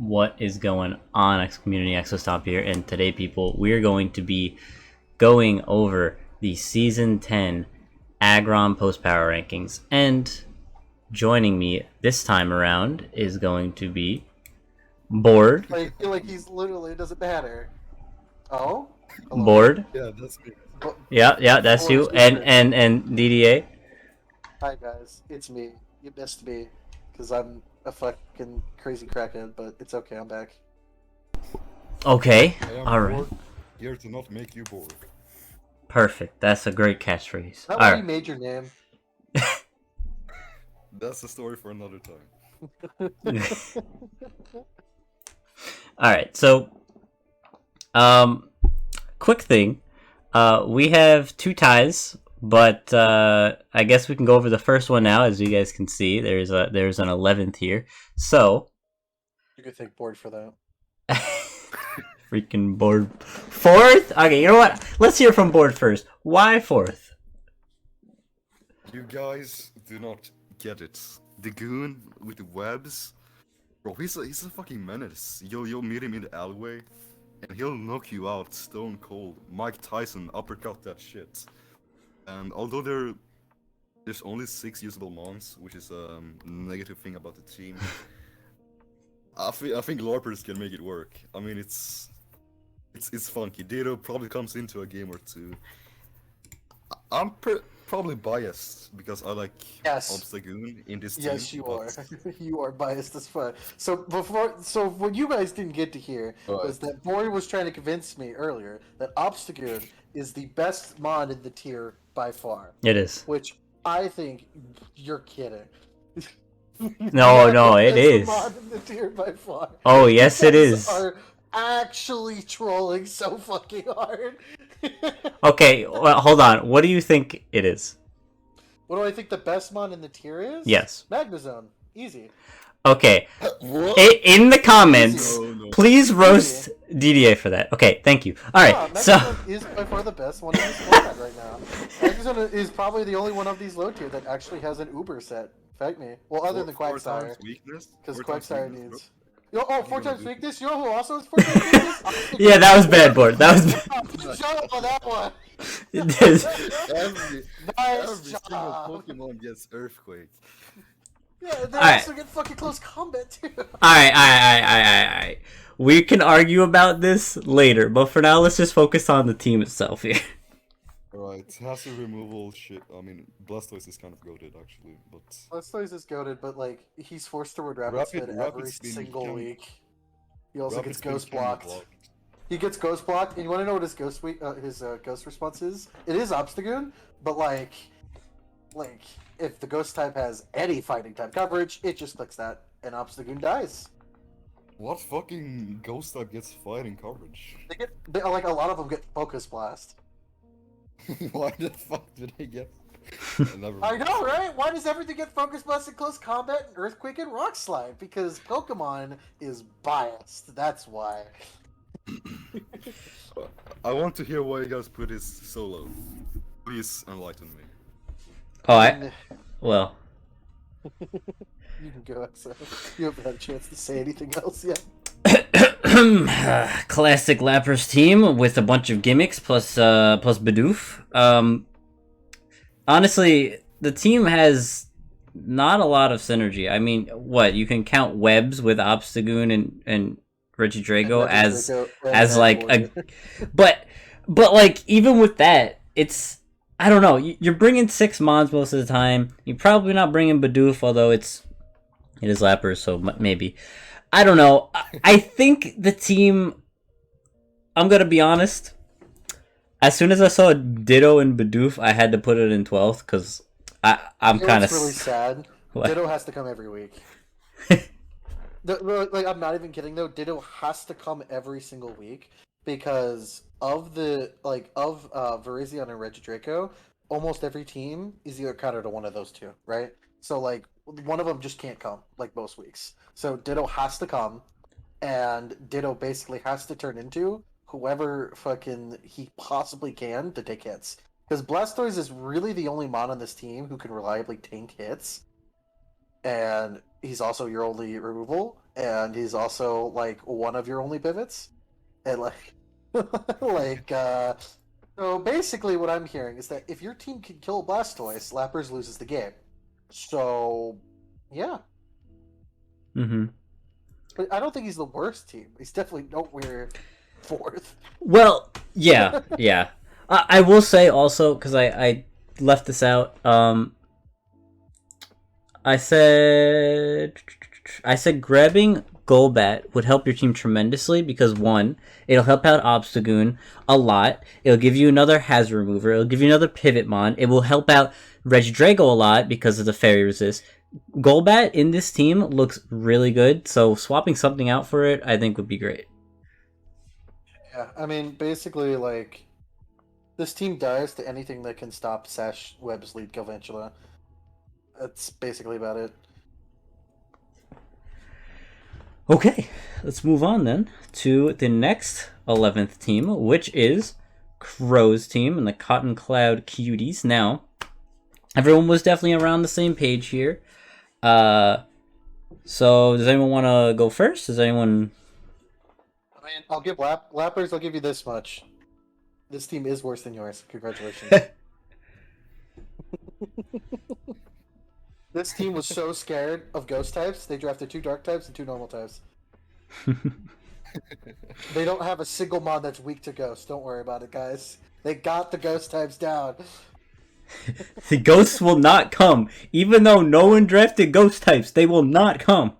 What is going on, X Community Exostomp here, and today, people, we're going to be going over the Season 10 Aggron Post Power Rankings, and joining me this time around is going to be Board. I feel like he's literally, it doesn't matter. Oh? Hello? Board. Yeah, that's me. Yeah, that's you, and DDA. Hi guys, it's me. You missed me, because I'm a fucking crazy crackhead, but it's okay, I'm back. Okay, I am alright. bored, here to not make you bored. Perfect, that's a great catchphrase. Is that why you Alright. made your name? That's a story for another time. Alright, so quick thing. We have 2 ties, but I guess we can go over the first one now. As you guys can see, there's an 11th here. So You could thank Board for that. freaking Board 4th. Okay, you know what? Let's hear from Board first. Why 4th? You guys do not get it. The goon with the webs, bro. He's a fucking menace. You'll meet him in the alleyway, and he'll knock you out stone cold. Mike Tyson uppercut that shit. And although there's only 6 usable mons, which is a negative thing about the team, I think LARPers can make it work. I mean, it's funky. Ditto probably comes into a game or two. I'm probably biased because I like Yes. Obstagoon in this team. Yes, you are. but- You are biased as fuck. So what you guys didn't get to hear was that Board was trying to convince me earlier that Obstagoon is the best mod in the tier by far. It is. Which I think you're kidding. No, it That's the is. mod in the tier by far. Oh, yes, it You guys is. Are actually trolling so fucking hard. Okay, well, hold on. What do you think it is? What do I think the best mod in the tier is? Yes. Magnazone. Easy. Okay. What? In the comments, No. please roast DDA for that. Okay, thank you. All right, Yeah, so Magnazone is by far the best one in this format right now. Magnazone is probably the only one of these low tier that actually has an Uber set. Fight me. Well, other than Four Quagsire. times weakness? Because Four times Quagsire weakness, needs. Yo, oh, 4 gonna times do? weakness? You know who also has 4 times weakness? yeah, that was bad, board. That was Good job on that one! bro. Nice Every single job! Pokemon gets Earthquake. Yeah, they Alright. also get fucking close combat too. Alright. We can argue about this later, but for now, let's just focus on the team itself here. Right, hazard removal shit. I mean, Blastoise is kind of goated actually, but Blastoise is goaded, but like he's forced to word rapid spin Rapid every spin single can- week. He also Rapid gets Spin ghost can be blocked. blocked. He gets ghost blocked, and you want to know what his ghost response is? It is Obstagoon, but like if the ghost type has any fighting type coverage, it just clicks that, and Obstagoon dies. What fucking ghost type gets fighting coverage? Like a lot of them get focus blast. Why the fuck did I get? Never I mind. know, right? Why does everything get focus blast in close combat and earthquake and rock slide? Because Pokemon is biased. That's why. I want to hear why you guys put this so low. Please enlighten me. Well, You can go, so you haven't had a chance to say anything else yet. classic Lapras team with a bunch of gimmicks plus Bidoof. Honestly, the team has not a lot of synergy. I mean, what, you can count webs with Obstagoon and Regidrago as like a, but like even with that, it's, I don't know. You're bringing 6 mons most of the time. You're probably not bringing Bidoof, although it is Lapras, so maybe. I don't know. I think the team, I'm gonna be honest, as soon as I saw Ditto and Bidoof, I had to put it in 12th because I'm kind of really sad. What? Ditto has to come every week. Like, I'm not even kidding though. Ditto has to come every single week because of Virizion and Regidraco. Almost every team is either counter to one of those two, right? So like one of them just can't come like most weeks. So Ditto has to come, and Ditto basically has to turn into whoever fucking he possibly can to take hits. Because Blastoise is really the only mon on this team who can reliably tank hits. and he's also your only removal, and he's also like one of your only pivots, and like, so basically, what I'm hearing is that if your team can kill Blastoise, Lapras loses the game. So, yeah. Mm-hmm. But I don't think he's the worst team. He's definitely nowhere fourth. Well, yeah, yeah. I will say also, because I left this out. I said grabbing Golbat would help your team tremendously because one, it'll help out Obstagoon a lot. It'll give you another Hazard Remover. It'll give you another Pivotmon. It will help out Regidrago a lot because of the Fairy Resist. Golbat in this team looks really good, so swapping something out for it, I think, would be great. Yeah, I mean, basically, like, this team dies to anything that can stop Sash Web's lead Galvantula. That's basically about it. Okay, let's move on then to the next 11th team, which is Crow's team and the Cotton Cloud Cuties. Now, everyone was definitely around the same page here. So does anyone want to go first? Does anyone... I mean, I'll give Lappers, I'll give you this much. This team is worse than yours. Congratulations. This team was so scared of ghost types, they drafted 2 dark types and 2 normal types. They don't have a single mod that's weak to ghost. Don't worry about it, guys. They got the ghost types down. The ghosts will not come. Even though no one drafted ghost types, they will not come.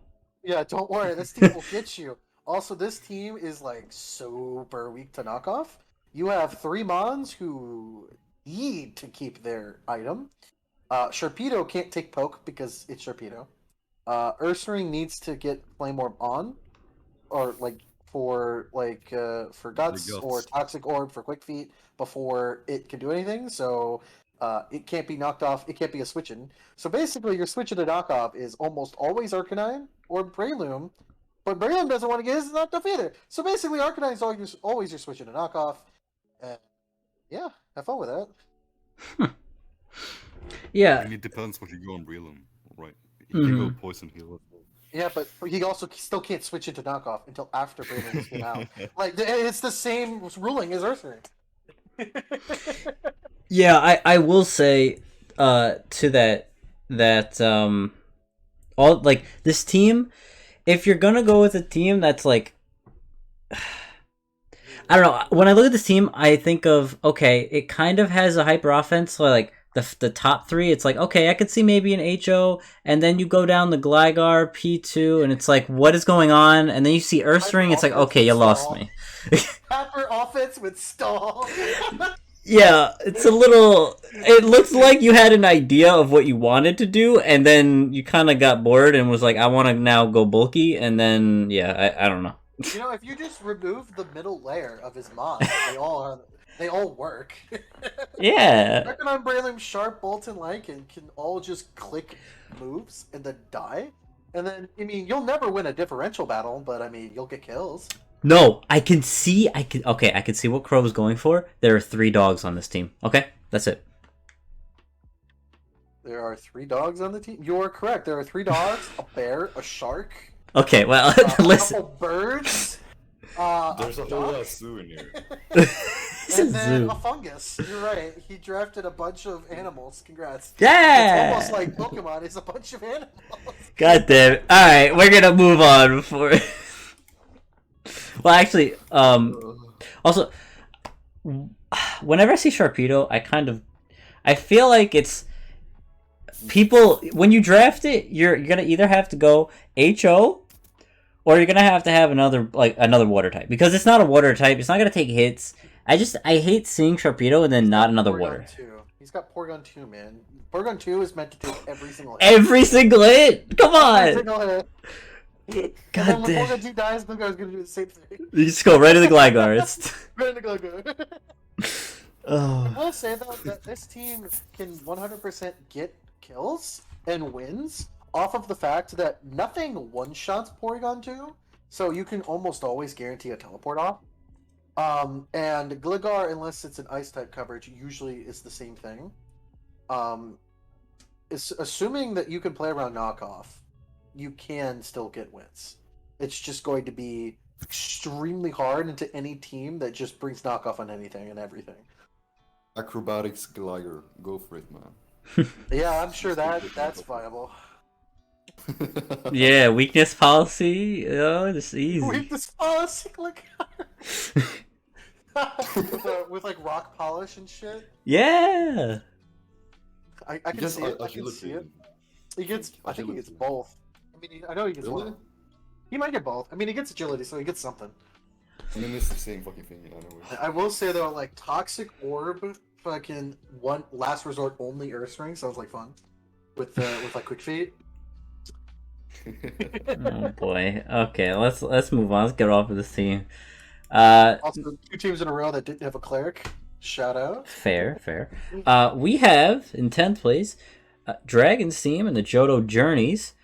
Yeah, don't worry. This team will get you. Also, this team is like super weak to knockoff. You have 3 Mons who need to keep their item. Sharpedo can't take poke because it's Sharpedo. Ursaring needs to get Flame Orb on, or for guts, or Toxic Orb for Quick Feet before it can do anything. So it can't be knocked off. It can't be a switch-in. So basically, your switch-in to knockoff is almost always Arcanine or Breloom, but Breloom doesn't want to get his knocked off either. So basically, Arcanine is always your switch-in to knockoff. Yeah, have fun with that. Yeah. I mean, it depends what you go on Breloom, right? You can go Poison Heal. Yeah, but he also still can't switch into knockoff until after Breloom has been out. Like, it's the same ruling as Ursaring. Yeah, I will say to that all like this team, if you're gonna go with a team that's like I don't know, when I look at this team I think of, okay, it kind of has a hyper offense, so like the top 3, it's like, okay, I could see maybe an HO, and then you go down the Gligar P2 and it's like, what is going on? And then you see Ursaring, it's like, okay, you lost me. Hyper offense with stall. Yeah, it's a little... It looks like you had an idea of what you wanted to do, and then you kind of got bored and was like, I want to now go bulky, and then, yeah, I don't know. You know, if you just remove the middle layer of his mod, they all work. Yeah. Arcanine, Breloom, Sharp, Bolt, and Lycan can all just click moves and then die. And then, I mean, you'll never win a differential battle, but I mean, you'll get kills. No, I can see what Crow was going for. There are 3 dogs on this team. Okay, that's it. There are 3 dogs on the team? You're correct. There are 3 dogs, a bear, a shark. Okay, well, listen. A couple birds. There's a whole lot of zoo in here. And then a fungus. You're right. He drafted a bunch of animals. Congrats. Yeah! It's almost like Pokemon. It's a bunch of animals. God damn it. Alright, we're gonna move on before... Well, actually, also, whenever I see Sharpedo, I feel like it's... People, when you draft it, you're gonna either have to go HO, or you're gonna have to have another water type. Because it's not a water type, it's not gonna take hits. I hate seeing Sharpedo and then not another water. 2. He's got Porygon 2, man. Porygon 2 is meant to take every single hit. Every single hit? Come on! Every single hit. God and then when damn. Porygon 2 dies, Gligar's gonna do the same thing. You just go right to the Gligar. Right in the Gligar. Oh. I will say, though, that this team can 100% get kills and wins off of the fact that nothing one-shots Porygon 2, so you can almost always guarantee a teleport off. And Gligar, unless it's an Ice-type coverage, usually is the same thing. assuming that you can play around knockoff, you can still get wins. It's just going to be extremely hard into any team that just brings knockoff on anything and everything. Acrobatics glider, go for it, man. Yeah, I'm sure that's viable. Yeah, weakness policy. Oh, it's easy. Weakness policy, like with like rock polish and shit. Yeah. I can see it. I can see it. He gets. I think he gets both. I mean, I know he gets one. He might get both. I mean, he gets agility, so he gets something. I mean, it's the same fucking thing. I will say though, like toxic orb, fucking one last resort only Earth Ring sounds like fun, with like quick feet. Oh boy. Okay, let's move on. Let's get off of this team. Also, 2 teams in a row that didn't have a cleric. Shout out. Fair. We have in 10th place, Dragon's team and the Johto Journeys.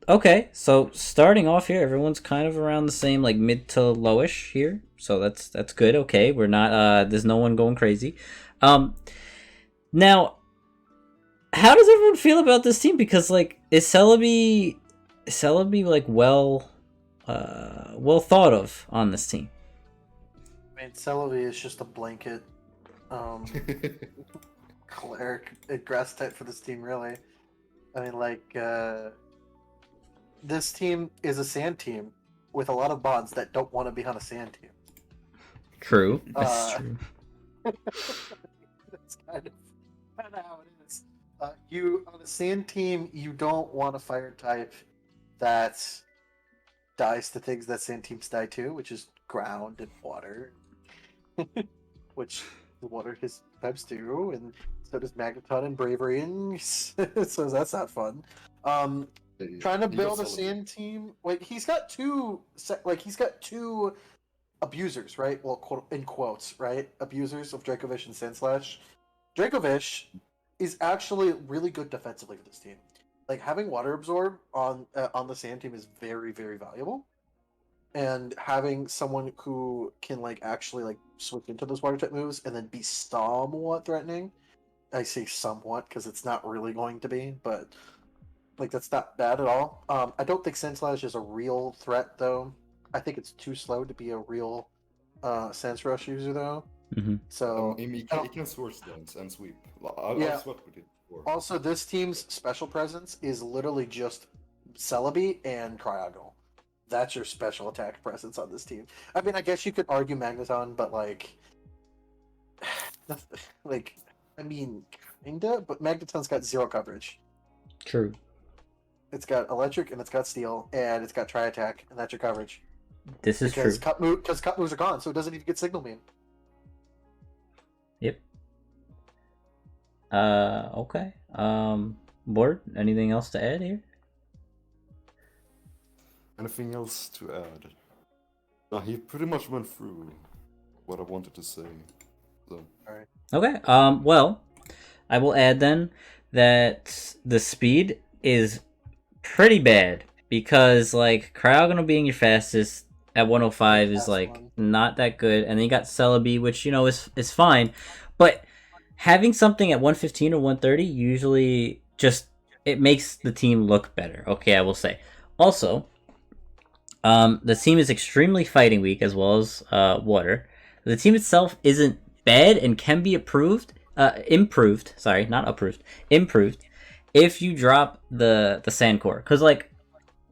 Okay, so starting off here, everyone's kind of around the same, like mid to lowish here. So that's good. Okay, we're not. There's no one going crazy. Now, how does everyone feel about this team? Because like, is Celebi like well thought of on this team? I mean, Celebi is just a blanket cleric grass type for this team, really. I mean, like, this team is a sand team with a lot of mods that don't want to be on a sand team. True. That's true. That's kind of how it is. You on a sand team, you don't want a fire type that dies to things that sand teams die to, which is ground and water, which the water his types do, and so does Magneton and Bravery, and so that's not fun. Trying to build a sand team, like he's got two abusers, right? Well, quote in quotes, right? Abusers of Dracovish and Sandslash. Dracovish is actually really good defensively for this team. Like having Water Absorb on the sand team is very, very valuable, and having someone who can like actually like switch into those water type moves and then be somewhat threatening. I say somewhat because it's not really going to be, but like that's not bad at all. I don't think Sandslash is a real threat though. I think it's too slow to be a real Sense Rush user though. Mm-hmm. So he can Swords Dance and sweep. I've swept with it before. Also, this team's special presence is literally just Celebi and Cryogonal. That's your special attack presence on this team. I mean, I guess you could argue Magneton, but like, I mean, kinda. But Magneton's got 0 coverage. True. It's got electric and it's got steel and it's got tri-attack, and that's your coverage. This is true. Because cut moves are gone, so it doesn't even get signal beam. Yep. Okay. Board, anything else to add here? Anything else to add? No, he pretty much went through what I wanted to say. So. Alright. Okay. Well, I will add then that the speed is pretty bad because like Cryogonal being your fastest at 105 is like not that good, and then you got Celebi, which is fine, but having something at 115 or 130 usually just it makes the team look better. Okay, I will say. Also, the team is extremely fighting weak as well as water. The team itself isn't bad and can be improved. Sorry, not approved. Improved if you drop the sand core, because like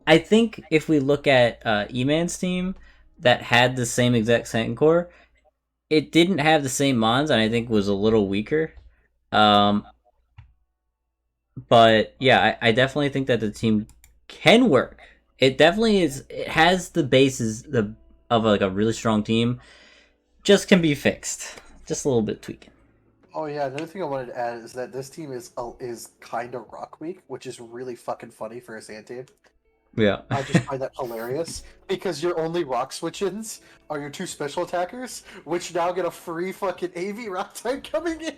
I think if we look at E-Man's team that had the same exact sand core, it didn't have the same mons, and I think was a little weaker. But yeah, I definitely think that the team can work. It definitely is. It has the basis of like a really strong team. Just can be fixed. Just a little bit tweaking. Oh yeah, another thing I wanted to add is that this team is kind of rock weak, which is really fucking funny for a sand team. Yeah. I just find that hilarious because your only rock switch-ins are your 2 special attackers, which now get a free fucking AV rock type coming in.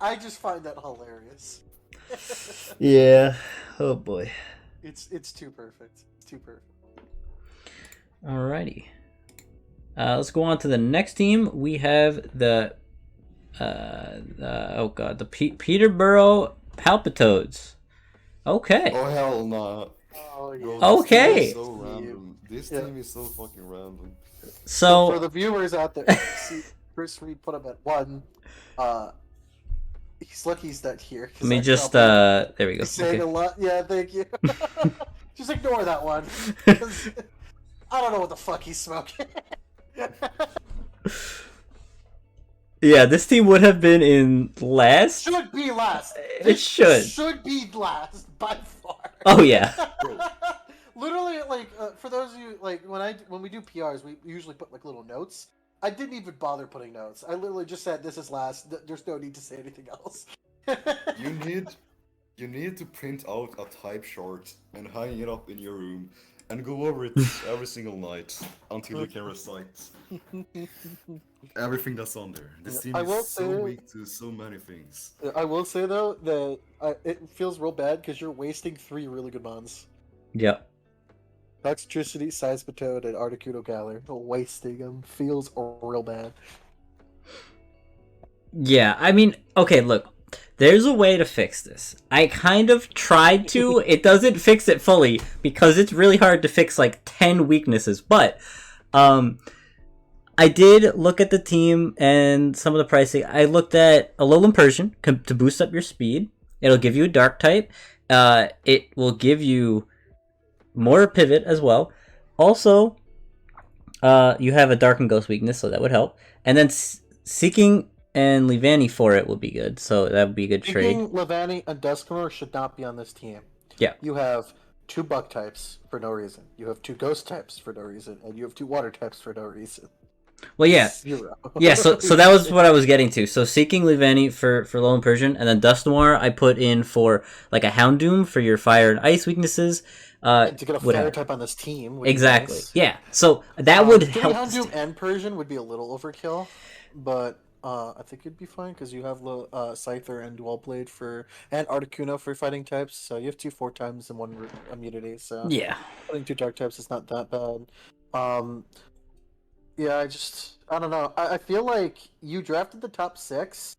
I just find that hilarious. Yeah. Oh boy. It's too perfect. It's too perfect. Alrighty. Let's go on to the next team. We have the Oh god, the Peterborough Palpitoads. Okay. Oh hell nah. Oh yeah. Bro, this team is Okay. so random. This Yeah. team is so fucking random. So for So the viewers out there, see, Chris Reed put him at 1. He's lucky he's not here. 'Cause let me I just probably there we go. be saying a Okay. lot. Yeah, thank you. Just ignore that one. 'Cause I don't know what the fuck he's smoking. Yeah, this team would have been in last. Should be last. It This should. should be last by far. Oh yeah. Bro. Literally, like for those of you like when we do PRs, we usually put like little notes. I didn't even bother putting notes. I literally just said this is last. There's no need to say anything else. You need to print out a type chart and hang it up in your room and go over it every single night until you can recite everything that's on there. This team I will is so say- weak to so many things. I will say though that it feels real bad because you're wasting 3 really good mons. Yep. Toxicity, Seismitoad, and Articuno Galar. Wasting them feels real bad. Yeah, I mean, okay, look. There's a way to fix this. I kind of tried to. It doesn't fix it fully because it's really hard to fix like 10 weaknesses, but I did look at the team and some of the pricing. I looked at Alolan Persian to boost up your speed. It'll give you a dark type. It will give you more pivot as well. Also, you have a dark and ghost weakness, so that would help. And then Seeking and Levani for it would be good, so that would be a good trade. Levani and Duskmore should not be on this team. Yeah. You have 2 bug types for no reason. You have 2 ghost types for no reason, and you have 2 water types for no reason. Well, yeah. 0. Yeah, so that was what I was getting to. So Seeking Levani for Alolan Persian, and then Dust Noir I put in for like a Houndoom for your fire and ice weaknesses. And to get a would fire help. type on this team. Would be Exactly. nice. Yeah. So that would Doing help. Houndoom and Persian would be a little overkill, but I think it'd be fine because you have Scyther and Dual Blade and Articuno for fighting types, so you have 2 4 times and 1 immunity. So Yeah. putting 2 dark types is not that bad. Yeah, I don't know. I feel like you drafted the top 6,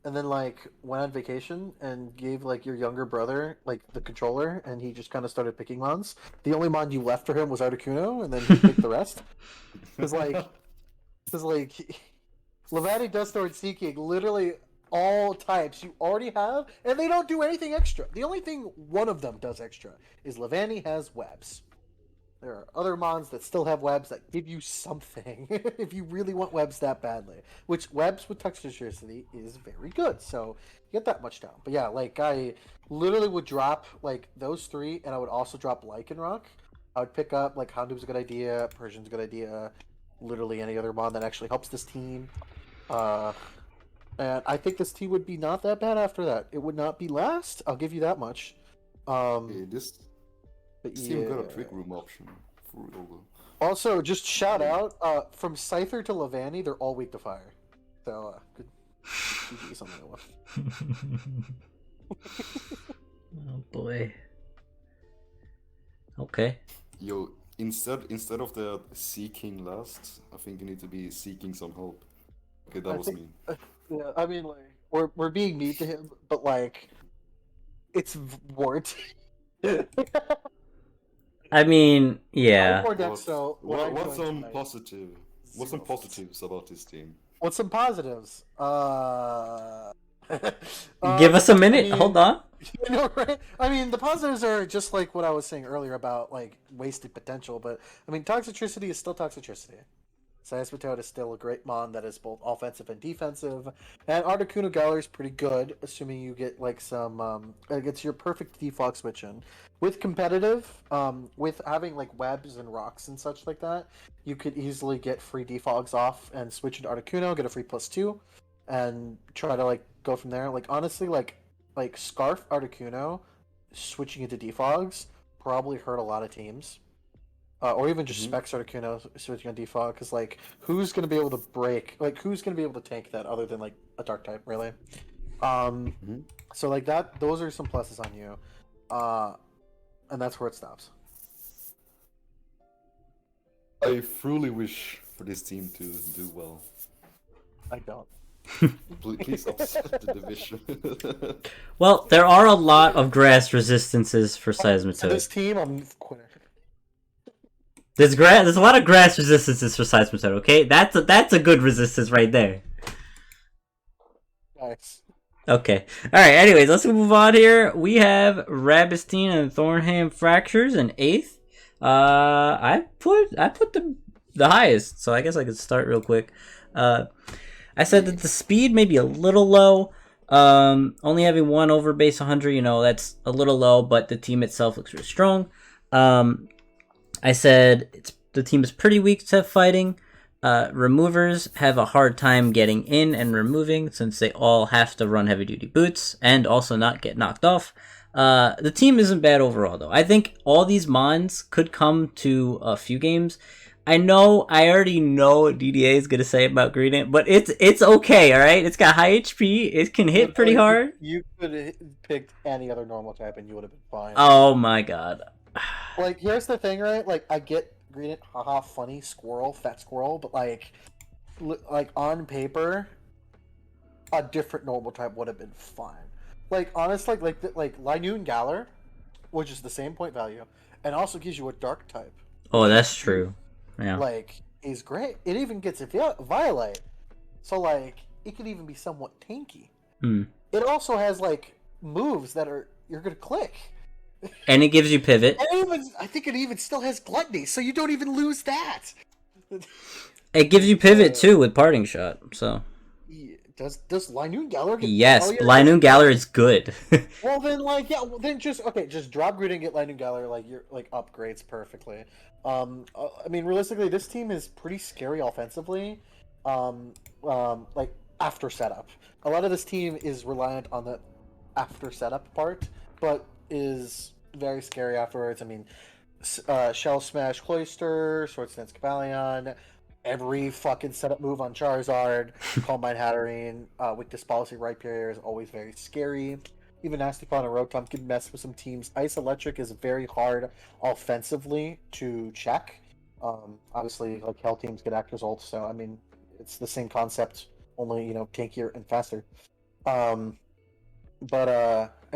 and then like went on vacation and gave like your younger brother like the controller, and he just kind of started picking mons. The only mon you left for him was Articuno, and then he picked the rest. Because Levani, Dustor, and Seeking, literally all types you already have, and they don't do anything extra. The only thing one of them does extra is Levani has webs. There are other mons that still have webs that give you something if you really want webs that badly. Which webs with Toxicity is very good, so you get that much down. But yeah, like I literally would drop like those 3, and I would also drop Lycanroc. I would pick up like Houndoom's a good idea, Persian's a good idea, literally any other mon that actually helps this team. And I think this team would be not that bad after that. It would not be last, I'll give you that much. Hey, this But team got a trick room option for real though. Also, just shout out, from Scyther to Levani, they're all weak to fire. So, good GG's on that one. Oh boy. Okay. Yo, instead of the seeking last, I think you need to be seeking some help. Okay, that was mean. Yeah, I mean, like, we're being mean to him, but, like, it's warranted. I mean, yeah. What's some positive? What's some positives about this team? What's some positives? Give us a minute. I mean, Hold on. You know, right? I mean, the positives are just like what I was saying earlier about like wasted potential, but I mean, Toxicity is still Toxicity. Seismitoad is still a great mon that is both offensive and defensive, and Articuno Galar is pretty good, assuming you get like some it's your perfect defog switch in. With competitive, with having like webs and rocks and such like that, you could easily get free defogs off and switch into Articuno, get a free +2, and try to like go from there. Like honestly, like Scarf Articuno switching into defogs probably hurt a lot of teams. Or even just Specs Articuno switching on defog, because like who's gonna be able to break? Like who's gonna be able to tank that other than like a dark type, really? So like that, those are some pluses on you, and that's where it stops. I truly wish for this team to do well. I don't. Please upset the division. Well, there are a lot of grass resistances for So Seismitoad. this team, I'm quitter. There's a lot of grass resistances for Seismitoad, okay? That's a good resistance right there. Nice. Okay. Alright, anyways, let's move on here. We have Rabistine and Thornham Fractures in 8th. I put the highest, so I guess I could start real quick. I said that the speed may be a little low. Only having one over base 100, you know, that's a little low, but the team itself looks really strong. I said the team is pretty weak to fighting. Removers have a hard time getting in and removing since they all have to run heavy duty boots and also not get knocked off. The team isn't bad overall though. I think all these mons could come to a few games. I already know what DDA is gonna say about Greedent, but it's okay, alright? It's got high HP, it can hit pretty hard. You could have picked any other normal type and you would have been fine. Oh my god. Like, here's the thing, right? Like, I get Greedent, haha, funny squirrel, fat squirrel, but like on paper, a different normal type would have been fine. Like, honestly, like Linoon Galar, which is the same point value, and also gives you a dark type. Oh, that's true. Yeah. Like, is great. It even gets a Violet, so like it could even be somewhat tanky. It also has like moves that you're gonna click. And it gives you pivot. And I think it even still has Gluttony, so you don't even lose that. It gives you pivot too with Parting Shot. So does Linoon Galar get? Yes, Linoon Galar is good. Well then just drop Greedent and get Linoon Galar, like you're like upgrades perfectly. I mean realistically this team is pretty scary offensively. Like after setup. A lot of this team is reliant on the after setup part, but is very scary afterwards. I mean, Shell Smash Cloister, Swords Dance Cavalion, every fucking setup move on Charizard, Combine Hatterene, Weakness Policy Rhyperior is always very scary. Even Nasty Clown and Rotom can mess with some teams. Ice Electric is very hard offensively to check. Obviously, like Hell teams get Actors ult, so I mean, it's the same concept, only, you know, tankier and faster. And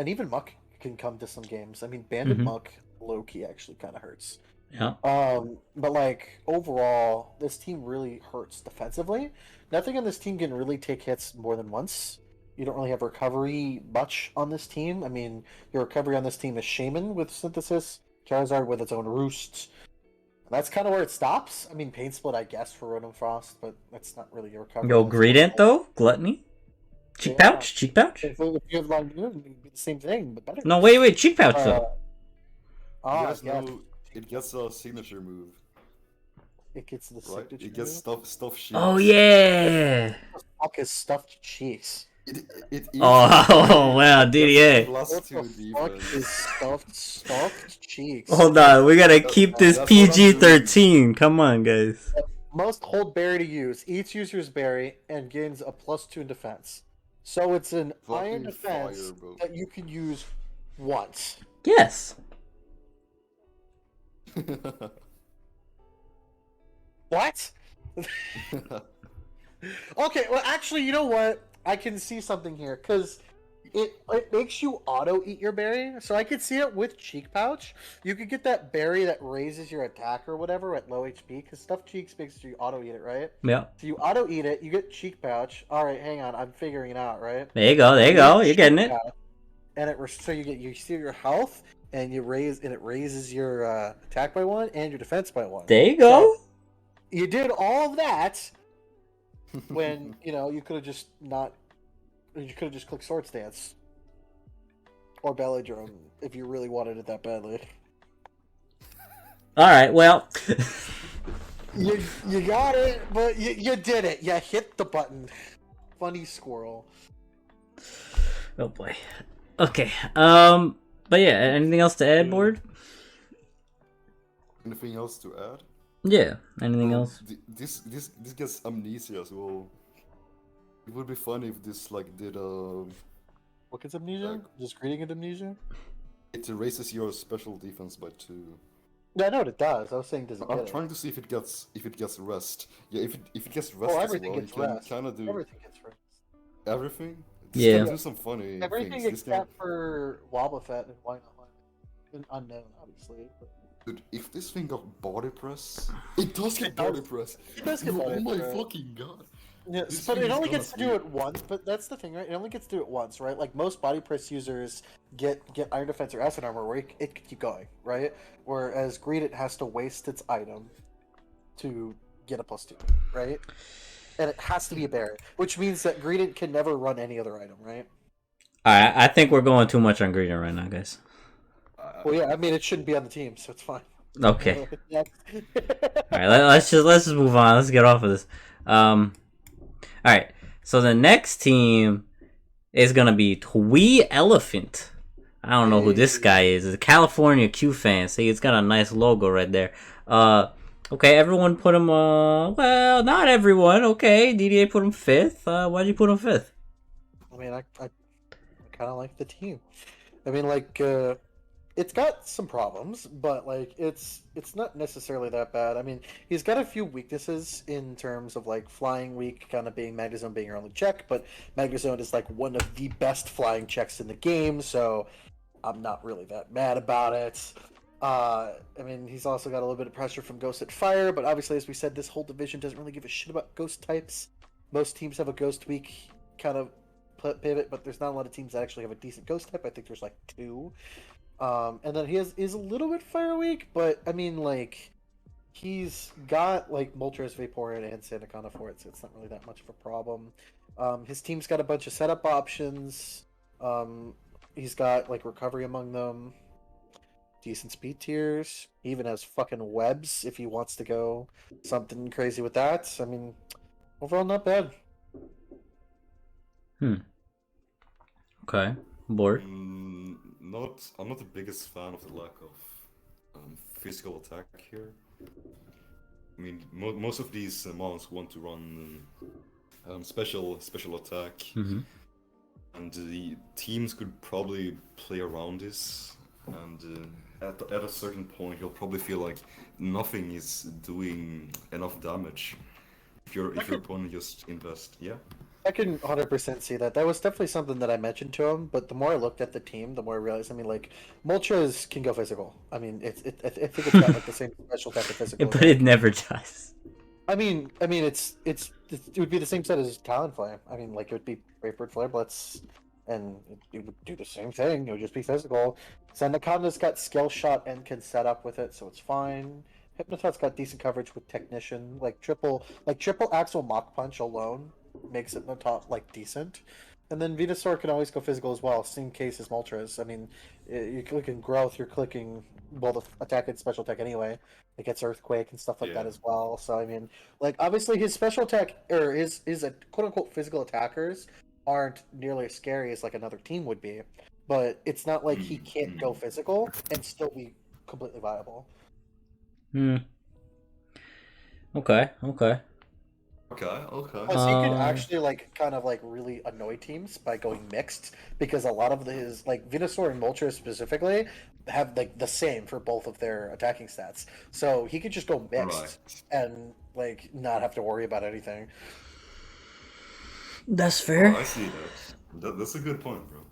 even Muck can come to some games. I mean, Banded Muck low-key actually kind of hurts. Yeah. But like overall, this team really hurts defensively. Nothing on this team can really take hits more than once. You don't really have recovery much on this team. I mean, your recovery on this team is Shaman with Synthesis, Charizard with its own Roost. And that's kind of where it stops. I mean, Pain Split, I guess, for Rotom Frost, but that's not really your recovery. Yo, Greedent though? Gluttony? Cheek Pouch? Cheek Pouch? If you have Linoon, it would be the same thing, but better. No, wait, Cheek Pouch though. It gets a signature move. It gets the Right? signature It gets move? stuff cheeks. Oh yeah! What the fuck is stuffed cheeks? Oh wow, DDA. Plus What 2 the fuck defense. is stuffed cheeks? Hold on, we gotta keep this that's what I'm PG-13. Come on, guys. Must hold berry to use. Each user's berry and gains a +2 in defense. So it's an iron Fucking defense fire, bro. that you can use once. Yes. What? Okay, well, actually, you know what? I can see something here, because it makes you auto-eat your berry. So I could see it with Cheek Pouch. You could get that berry that raises your attack or whatever at low HP, because Stuffed Cheeks makes you auto-eat it, right? Yeah. So you auto-eat it, you get Cheek Pouch. Alright, hang on, I'm figuring it out, right? There you go, you're getting it. And so you see your health, and it raises your attack by 1 and your defense by 1. There you go. So, you did all of that when, you know, you could have just clicked Sword Stance. Or Belladrome, if you really wanted it that badly. Alright, well. You got it, but you did it. You hit the button. Funny squirrel. Oh boy. Okay. But yeah, anything else to add, Board? Anything else to add? Yeah. Anything else? This gets amnesia as well. It would be funny if this like did What gets amnesia? Just greeting at amnesia? it raises your special defense by 2. Yeah, I know what it does. I was saying, does it I'm get trying to see if it gets rest. Yeah, if it gets rest Oh, as everything well, gets you can rest. kind of do. Everything gets rest. everything. Yeah. Do some funny Everything things. except for Wobbuffet and Why Not Why? Unknown, obviously. But... Dude, if this thing got body press, it does get body press. It does get body Oh my press. fucking god. Yes, This but thing it is only gonna gets to do it once. But that's the thing, right? It only gets to do it once, right? Like most body press users get Iron Defense or Acid Armor, where it can keep going, right? Whereas Greed, it has to waste its item to get a +2, right? And it has to be a bear, which means that Greedent can never run any other item, right? Alright, I think we're going too much on Greedent right now, guys. Well, yeah, I mean it shouldn't be on the team, so it's fine. Okay. Next. Alright, let's just move on. Let's get off of this. Alright, so the next team is gonna be Twee Elephant. I don't know who this guy is. It's a California Q fan. See, it's got a nice logo right there. Okay, everyone put him, well, not everyone. Okay, DDA put him 5th. Why'd you put him 5th? I mean, I kind of like the team. I mean, like, it's got some problems, but like, it's not necessarily that bad. I mean, he's got a few weaknesses in terms of like flying weak, kind of being Magnezone being your only check, but Magnezone is like one of the best flying checks in the game, so I'm not really that mad about it. I mean, he's also got a little bit of pressure from Ghost at Fire, but obviously, as we said, this whole division doesn't really give a shit about ghost types. Most teams have a ghost weak kind of pivot, but there's not a lot of teams that actually have a decent ghost type. I think there's like 2. And then he is a little bit fire weak, but I mean, like, he's got like Moltres, Vaporeon, and Sandaconda for it, so it's not really that much of a problem. His team's got a bunch of setup options. He's got like recovery among them, decent speed tiers. He even has fucking webs if he wants to go something crazy with that. I mean, overall, not bad. Okay, board. I'm not the biggest fan of the lack of physical attack here. I mean, most of these mons want to run special attack, and the teams could probably play around this. And at a certain point, you'll probably feel like nothing is doing enough damage if your opponent just invest. Yeah. I can 100% see that. That was definitely something that I mentioned to him, but the more I looked at the team, the more I realized, I mean, like, Moltres can go physical. I mean, I think it's got, like, the same special type of physical. But it never does. I mean, it would be the same set as Talonflame. I mean, like, it would be Brave Flare Blitz, and it would do the same thing. It would just be physical. Sandaconda's got Skill Shot and can set up with it, so it's fine. Hypnotot's got decent coverage with Technician. Like, triple Axle Mach Punch alone makes it in the top, like, decent. And then Venusaur can always go physical as well, same case as Moltres. I mean, you're clicking Growth, you're clicking, well, the attack and special attack anyway. It gets Earthquake and stuff like that as well. So, I mean, like, obviously his special attack, or his quote-unquote physical attackers aren't nearly as scary as, like, another team would be. But it's not like he can't go physical and still be completely viable. Okay. Plus, he could actually, like, kind of, like, really annoy teams by going mixed, because a lot of his, like, Venusaur and Moltres specifically have, like, the same for both of their attacking stats. So he could just go mixed and, like, not have to worry about anything. That's fair. Oh, I see that. That's a good point, bro.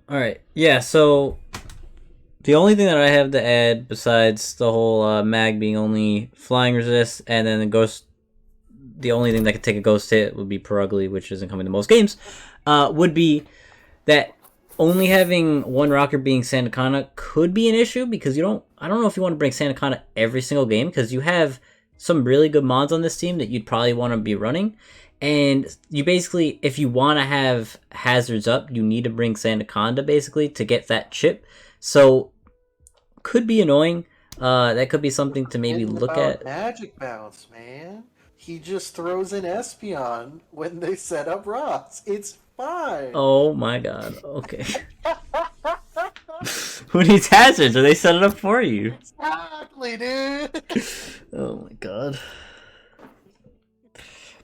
Alright. Yeah, so the only thing that I have to add, besides the whole mag being only flying resist, and then the ghost, the only thing that could take a ghost hit would be Perugly, which isn't coming to most games, would be that only having one rocker being Sandaconda could be an issue, because I don't know if you want to bring Sandaconda every single game, because you have some really good mods on this team that you'd probably want to be running. And you basically, if you want to have hazards up, you need to bring Sandaconda basically to get that chip. So, could be annoying. That could be something to maybe look at. Magic Bounce, man. He just throws in Espeon when they set up Ross. It's fine. Oh my god. Okay. Who needs hazards? Or they set it up for you? Exactly, dude. Oh my god.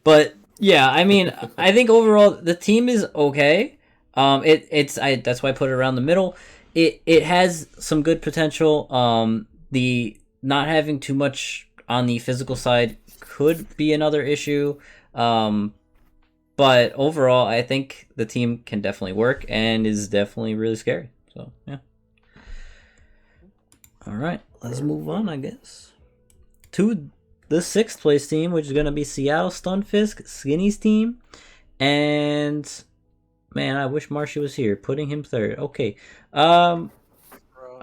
But yeah, I mean, I think overall the team is okay. That's why I put it around the middle. It has some good potential. The not having too much on the physical side could be another issue. But overall, I think the team can definitely work and is definitely really scary. So, yeah. All right, let's move on, I guess, to the 6th place team, which is going to be Seattle Stunfisk, Skinny's team. And, man, I wish Marshy was here, putting him 3rd. Okay. I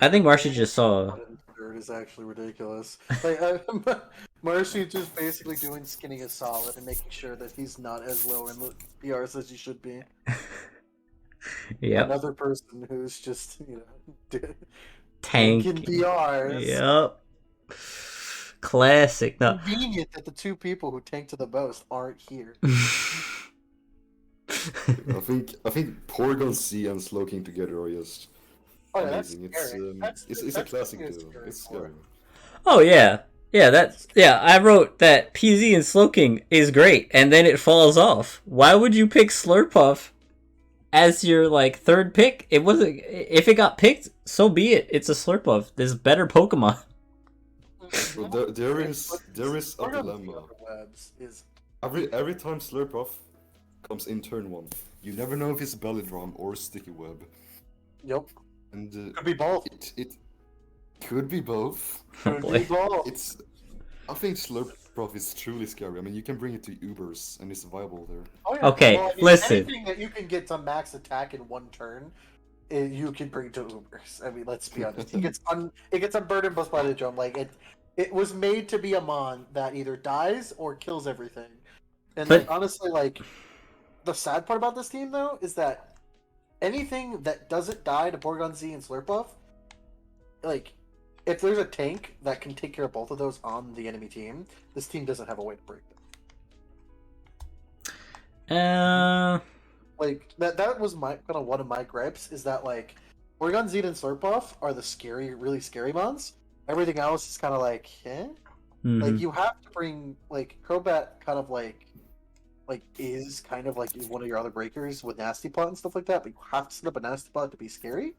think Marshy just saw... Third is actually ridiculous. Like, Marshy just basically doing Skinny a solid and making sure that he's not as low in the PRs as he should be. Yep. Another person who's just, tanking PRs. Yep. Classic. No. Convenient that the 2 people who tank to the most aren't here. I think Porygon C and Slowking together are just amazing. It's a classic duo. It's scary. Oh yeah. Yeah, I wrote that PZ and Slowking is great, and then it falls off. Why would you pick Slurpuff as your 3rd pick? It wasn't. If it got picked, so be it. It's a Slurpuff. There's better Pokemon. Well, there is a dilemma. Every time Slurpuff comes in turn 1, you never know if it's Belly Drum or Sticky Web. Yep. And could be both. It could be both. Could be both. I think Slurpuff is truly scary. I mean, you can bring it to Ubers and it's viable there. Oh, yeah. Okay, well, listen. Anything that you can get to max attack in 1 turn, you can bring to Ubers. I mean, let's be honest. It gets unburdened by the drum. Like it was made to be a mon that either dies or kills everything. And honestly, the sad part about this team though is that anything that doesn't die to Porygon Z and Slurpuff, if there's a tank that can take care of both of those on the enemy team, this team doesn't have a way to break them. That was one of my gripes is that Porygon Z and Slurpuff are the really scary mons. Everything else is kind of Mm-hmm. you have to bring Crobat kind of is kind of one of your other breakers with Nasty Plot and stuff like that, but you have to set up a Nasty Plot to be scary.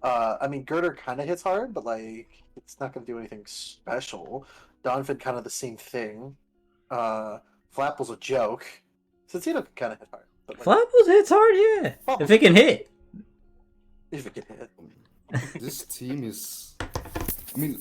I mean, Girder kind of hits hard, but it's not going to do anything special. Donphin kind of the same thing. Flapple's a joke. Cincino can kind of hit hard. But Flapple's hits hard, yeah. If it can hit. If it can hit. This team is, I mean,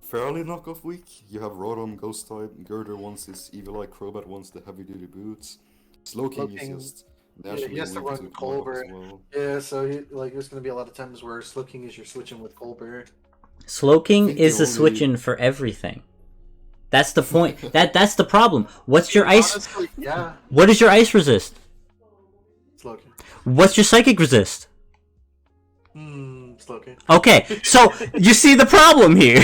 fairly knockoff week. You have Rotom, Ghost type, Girder wants his Evil Eye, Crobat wants the heavy duty boots. Slowking is just naturally he has to weak run Colbert. well. Yeah, so there's going to be a lot of times where Slowking is you're switching with Colbert. Slowking is a switch-in for everything. That's the point. That's the problem. What's your ice? Honestly, yeah. What is your ice resist? Slowking. What's your psychic resist? Slowking. Okay, so you see the problem here.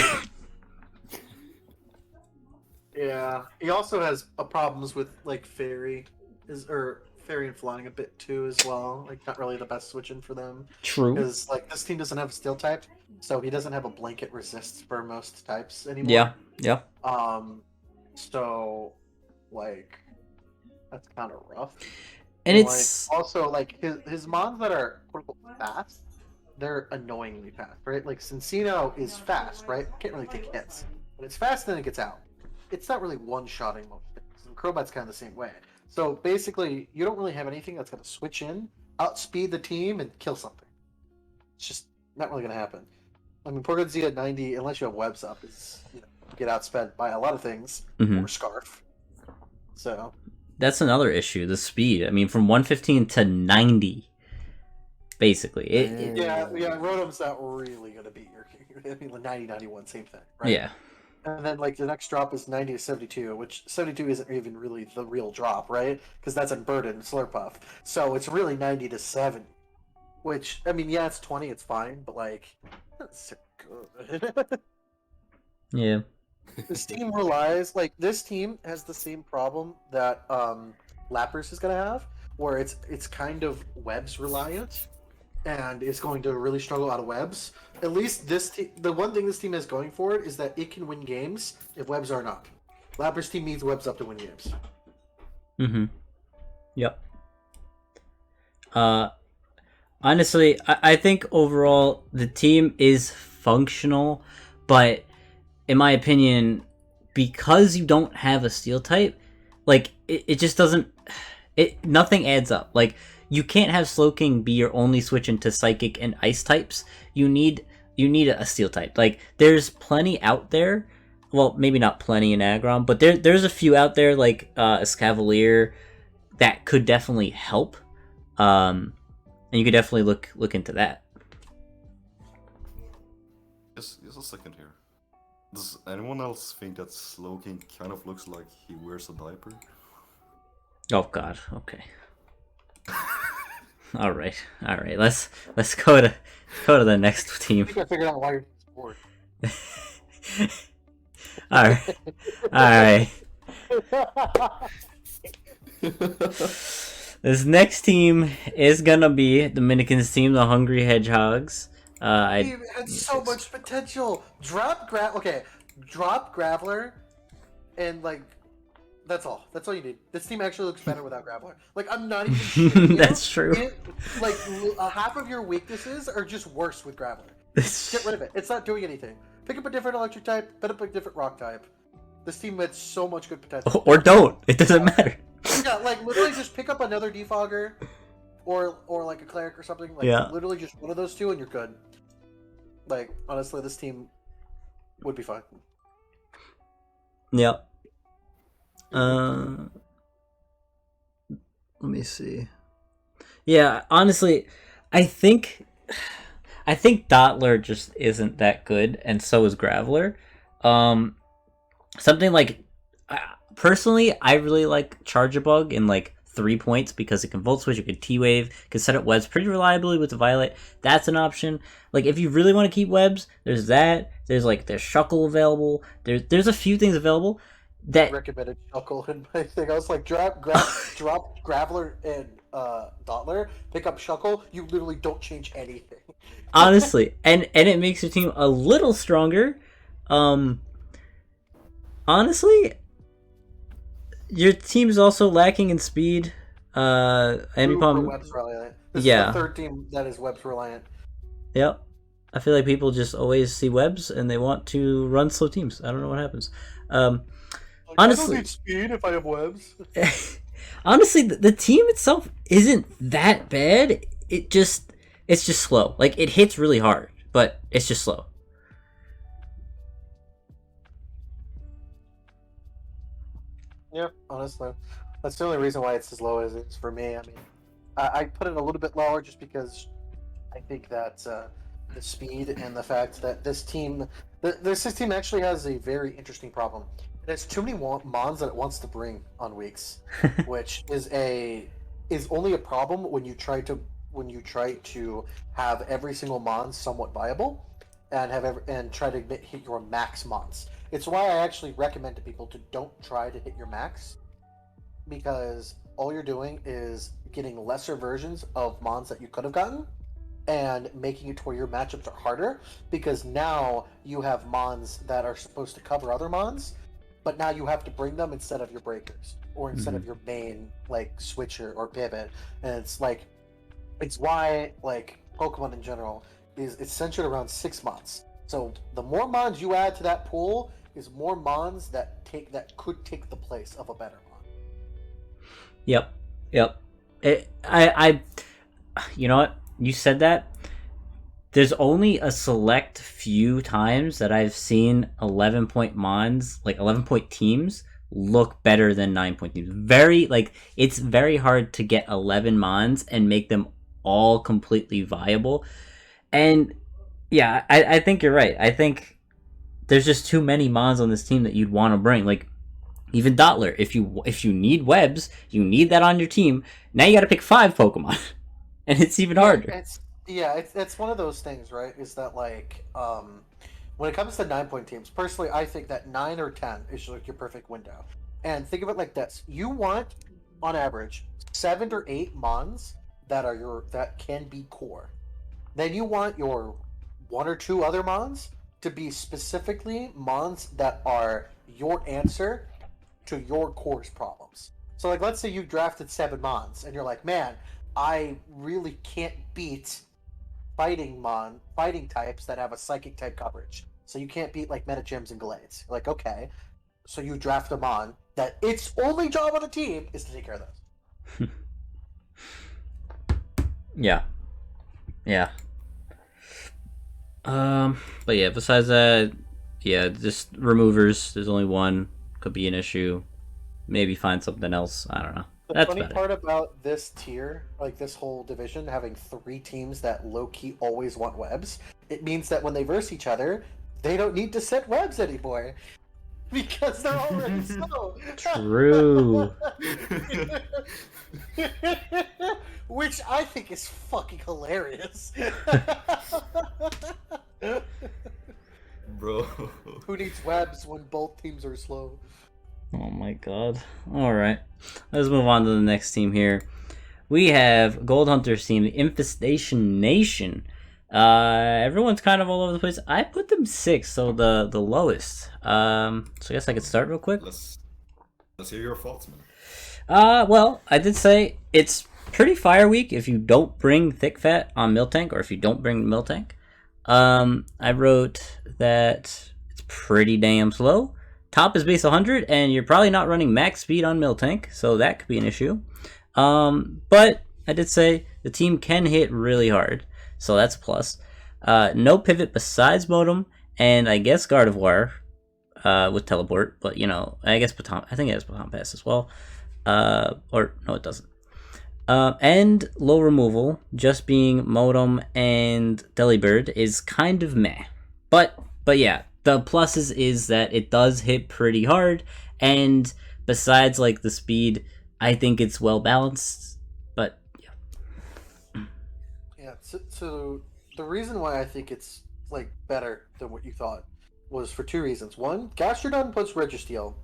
Yeah, he also has problems with Fairy, Fairy and Flying a bit too as well. Not really the best switch-in for them. True. Because this team doesn't have a Steel type, so he doesn't have a blanket resist for most types anymore. Yeah. So that's kind of rough. And it's also his mons that are quote unquote fast, they're annoyingly fast, right? Cincino is fast, right? Can't really take hits, but it's fast and then it gets out. It's not really one-shotting most things. And Crobat's kind of the same way. So basically, you don't really have anything that's going to switch in, outspeed the team, and kill something. It's just not really going to happen. I mean, Porygon Z at 90, unless you have webs up, is get outspent by a lot of things, or Scarf. So that's another issue, the speed. I mean, from 115 to 90, basically. Rotom's not really going to beat your. I mean, 90, 91, same thing, right? Yeah. And then the next drop is 90 to 72, which 72 isn't even really the real drop, right? Because that's unburdened Slurpuff. So it's really 90 to 70. Which, I mean, yeah, it's 20, it's fine, but that's so good. Yeah. This team relies, this team has the same problem that Lapras is going to have, where it's kind of webs reliant, and it's going to really struggle out of webs. At least the one thing this team has going for it is that it can win games if webs aren't up. Lapras team needs webs up to win games. Yep. Honestly, I think overall the team is functional, but in my opinion, because you don't have a steel type, like it just doesn't. Nothing adds up. Like you can't have Slowking be your only switch into psychic and ice types. You need a steel type. Like there's plenty out there. Well, maybe not plenty in Aggron, but there's a few out there like Escavalier that could definitely help. And you could definitely look into that. Just a second here. Does anyone else think that Slowking kind of looks like he wears a diaper? Oh God. Okay. All right. Let's go to the next team. I think I figured out why you're bored. All right. This next team is gonna be Dominican's team, the Hungry Hedgehogs. It had so much potential. Drop Graveler, and like that's all. That's all you need. This team actually looks better without Graveler. Like I'm not even shitting you. That's true. Like half of your weaknesses are just worse with Graveler. Get rid of it. It's not doing anything. Pick up a different electric type. Pick up a different rock type. This team had so much good potential. Or don't. It doesn't matter. Yeah, like literally just pick up another defogger, or like a cleric or something. Like literally just one of those two, and you're good. Like honestly, this team would be fine. Yep. Let me see. Yeah, honestly, I think Dottler just isn't that good, and so is Graveler. Something like personally, I really like Charge-a-Bug in like 3 points because it can Volt Switch, it can T-Wave, can set up webs pretty reliably with the Violet. That's an option. Like if you really want to keep webs, there's that. There's Shuckle available. There's a few things available that recommended Shuckle in my thing. I was like, drop Graveler and Dottler, pick up Shuckle. You literally don't change anything. Honestly, and it makes your team a little stronger. Honestly, your team is also lacking in speed. Webs reliant. This is the third team that is webs reliant. Yep. I feel like people just always see webs and they want to run slow teams. I don't know what happens. Honestly, I don't need speed if I have webs. Honestly, the team itself isn't that bad. It's just slow. Like it hits really hard, but it's just slow. Yeah, honestly, that's the only reason why it's as low as it's for me. I mean, I put it a little bit lower just because I think that the speed and the fact that this team actually has a very interesting problem. It has too many mons that it wants to bring on weeks, which is only a problem when you try to have every single mon somewhat viable, and try to hit your max mons. It's why I actually recommend to people to don't try to hit your max, because all you're doing is getting lesser versions of mons that you could have gotten, and making it to where your matchups are harder, because now you have mons that are supposed to cover other mons, but now you have to bring them instead of your breakers, or instead of your main switcher or pivot, and it's why Pokemon in general it's centered around 6 mons. So the more mons you add to that pool is more mons that could take the place of a better mon. Yep. I you know what? You said that. There's only a select few times that I've seen 11-point mons, 11-point teams, look better than 9-point teams. It's very hard to get 11 mons and make them all completely viable. And yeah, I think you're right. I think there's just too many mons on this team that you'd want to bring. Even Dottler, if you need webs, you need that on your team. Now you got to pick 5 Pokemon, and it's even harder. It's one of those things, right? Is that when it comes to 9-point teams, personally, I think that 9 or 10 is your perfect window. And think of it like this: you want, on average, 7 or 8 mons that can be core. Then you want your 1 or 2 other mons to be specifically mons that are your answer to your core's problems. So let's say you drafted 7 mons and you're like, man, I really can't beat fighting types that have a psychic type coverage. So you can't beat Metagems and Glades. You're like, okay. so you draft them on. That its only job on the team is to take care of those. Yeah. Yeah. But yeah, besides that, yeah, just removers. There's only one. Could be an issue. Maybe find something else. I don't know. The That's funny about part about this tier, like this whole division, having 3 teams that low-key always want webs, it means that when they verse each other, they don't need to set webs anymore. Because they're already slow. True. Which I think is fucking hilarious. Bro. Who needs webs when both teams are slow? Oh my god. Alright. Let's move on to the next team here. We have Gold Hunter's team, the Infestation Nation. Everyone's kind of all over the place. I put them 6th, so the lowest. So I guess I could start real quick. Let's hear your thoughts, man. Well, I did say it's pretty fire week if you don't bring thick fat on Miltank, or if you don't bring Miltank. I wrote that it's pretty damn slow. Top is base 100, and you're probably not running max speed on Miltank, so that could be an issue. But I did say the team can hit really hard, so that's a plus. No pivot besides Modem, and I guess Gardevoir with teleport, but I guess Baton. I think it has Baton Pass as well. Or no, it doesn't. And low removal, just being Modem and Delibird is kind of meh. But yeah, the pluses is that it does hit pretty hard, and besides like the speed, I think it's well balanced. But yeah. Yeah, so the reason why I think it's like better than what you thought was for 2 reasons. One, Gastrodon plus Registeel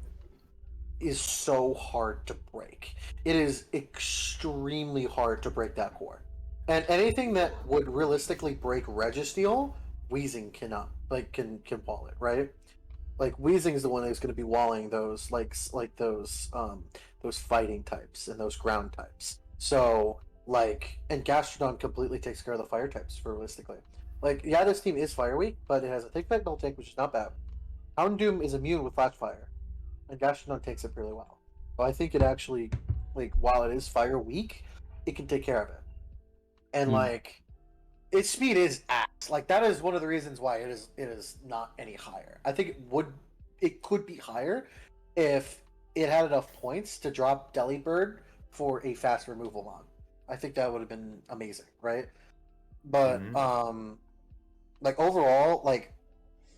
is so hard to break. It is extremely hard to break that core. And anything that would realistically break Registeel, Weezing cannot can wall it, right? Like Weezing is the one that's going to be walling those those fighting types and those ground types. So and Gastrodon completely takes care of the fire types realistically. Yeah, this team is fire weak, but it has a thick fat null tank, which is not bad. Houndoom is immune with flash fire, and Gastrodon takes it really well. So I think it actually, while it is fire weak, it can take care of it. And its speed is ass. That is one of the reasons why it is not any higher. I think it could be higher if it had enough points to drop Delibird for a fast removal mon. I think that would have been amazing, right? But overall,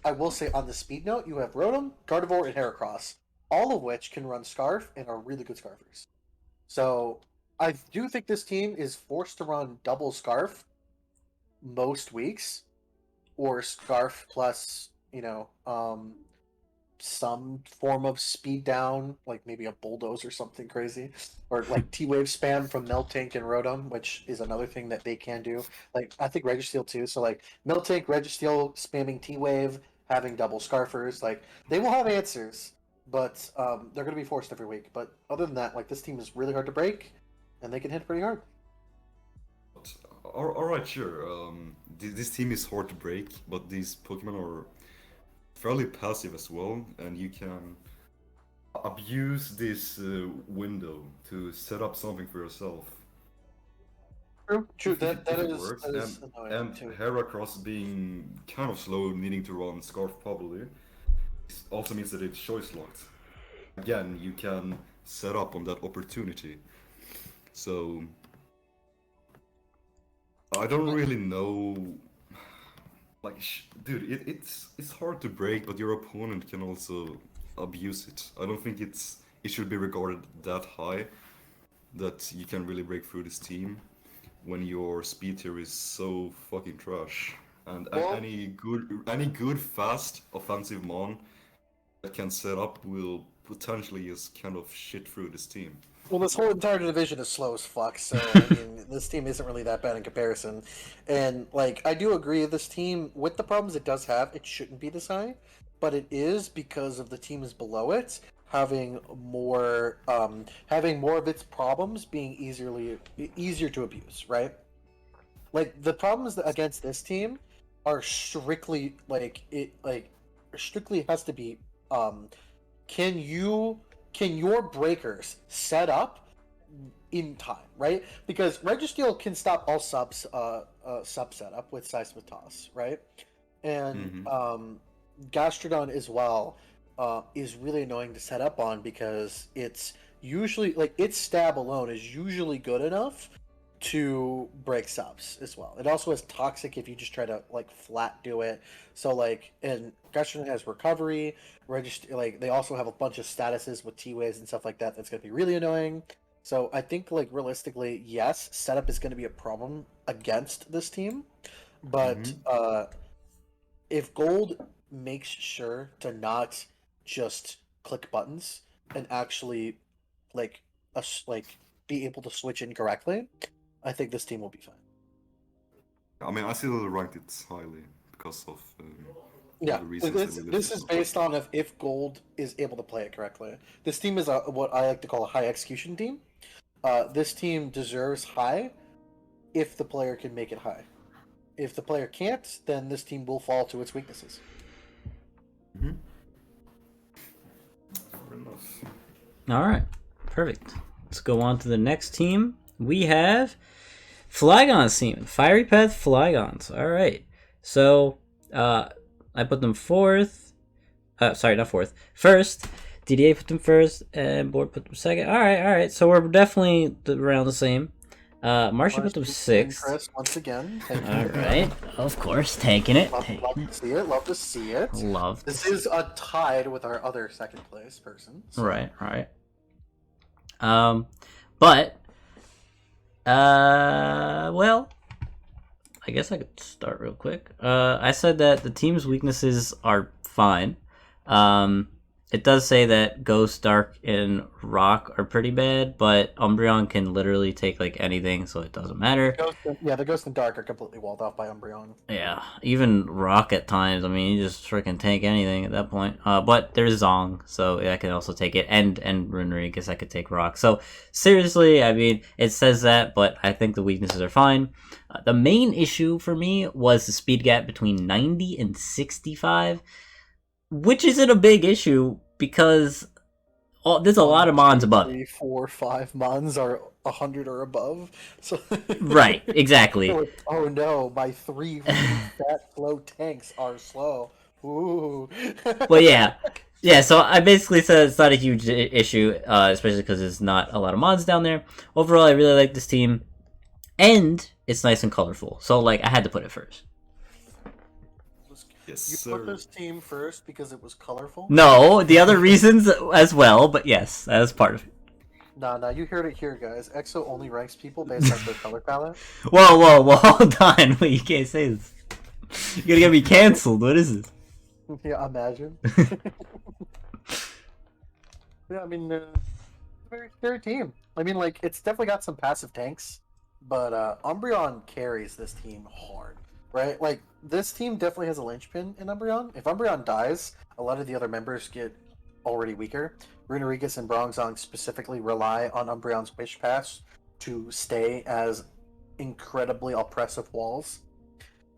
I will say on the speed note, you have Rotom, Gardevoir, and Heracross, all of which can run Scarf and are really good Scarfers. So I do think this team is forced to run double Scarf most weeks, or Scarf plus some form of speed down, maybe a bulldoze or something crazy, or T-Wave spam from Miltank and Rotom, which is another thing that they can do. I think Registeel too. So Miltank, Registeel spamming T-Wave, having double Scarfers, they will have answers, but they're going to be forced every week. But other than that, this team is really hard to break, and they can hit pretty hard. All right, sure. This team is hard to break, but these Pokemon are fairly passive as well, and you can abuse this window to set up something for yourself. True. That is annoying. And Heracross being kind of slow, needing to run Scarf probably, also means that it's choice locked. Again, you can set up on that opportunity. So I don't really know. Dude, it's hard to break, but your opponent can also abuse it. I don't think it should be regarded that high that you can really break through this team when your speed tier is so fucking trash. And any good fast offensive mon that can set up will potentially just kind of shit through this team. Well, this whole entire division is slow as fuck, so this team isn't really that bad in comparison. And I do agree, this team, with the problems it does have, it shouldn't be this high, but it is because of the teams below it having more of its problems being easier to abuse, right? The problems against this team are strictly strictly has to be can your breakers set up in time, right? Because Registeel can stop all sub setup with Seismic Toss, right? And Gastrodon as well is really annoying to set up on because it's usually like its stab alone is usually good enough to break subs as well. It also has toxic if you just try to like flat do it. So like, and Gastrodon has recovery, register, like they also have a bunch of statuses with T-waves and stuff like that. That's gonna be really annoying. So I think like realistically, yes, setup is gonna be a problem against this team, but if Gold makes sure to not just click buttons and actually like like be able to switch in correctly, I think this team will be fine. I mean, I still ranked it highly because of Yeah, the reasons this is based on if Gold is able to play it correctly. This team is what I like to call a high execution team. This team deserves high if the player can make it high. If the player can't, then this team will fall to its weaknesses. Fair enough. All right, perfect. Let's go on to the next team. We have Flygon's team, Fiery Path Flygons. All right, so I put them fourth. Sorry, not fourth. First. DDA put them first, and Board put them second. All right. So we're definitely around the same. Marcia put them sixth. Chris, once again. All right, of course, taking it. Love to see it. Love to see it. Love. This is tied with our other second place person. So. Right. But well, I guess I could start real quick. I said that the team's weaknesses are fine. It does say that Ghost, Dark, and Rock are pretty bad, but Umbreon can literally take like anything, so it doesn't matter. The Ghost and Dark are completely walled off by Umbreon. Yeah, even Rock at times. I mean, you just freaking tank anything at that point. But there's Zong, so I can also take it, and Runeri, guess I could take Rock. So seriously, I mean, it says that, but I think the weaknesses are fine. The main issue for me was the speed gap between 90 and 65. Which isn't a big issue because there's a lot of mons above. 3, 4, 5 mons are 100 or above. So right, exactly. Oh no, my 3 fat slow tanks are slow. Ooh. Well, yeah. So I basically said it's not a huge issue, especially because there's not a lot of mods down there. Overall, I really like this team, and it's nice and colorful. So like, I had to put it first. Yes, you put this team first because it was colorful? No, the other reasons as well, but yes, that is part of it. Nah, you heard it here, guys. EXO only ranks people based on their color palette. Whoa, hold on. Wait, you can't say this. You're gonna get me canceled. What is this? Yeah, imagine. Yeah, I mean, very scary team. I mean, like, it's definitely got some passive tanks, but Umbreon carries this team hard. Right? Like, this team definitely has a linchpin in Umbreon. If Umbreon dies, a lot of the other members get already weaker. Runerigus and Bronzong specifically rely on Umbreon's Wish Pass to stay as incredibly oppressive walls.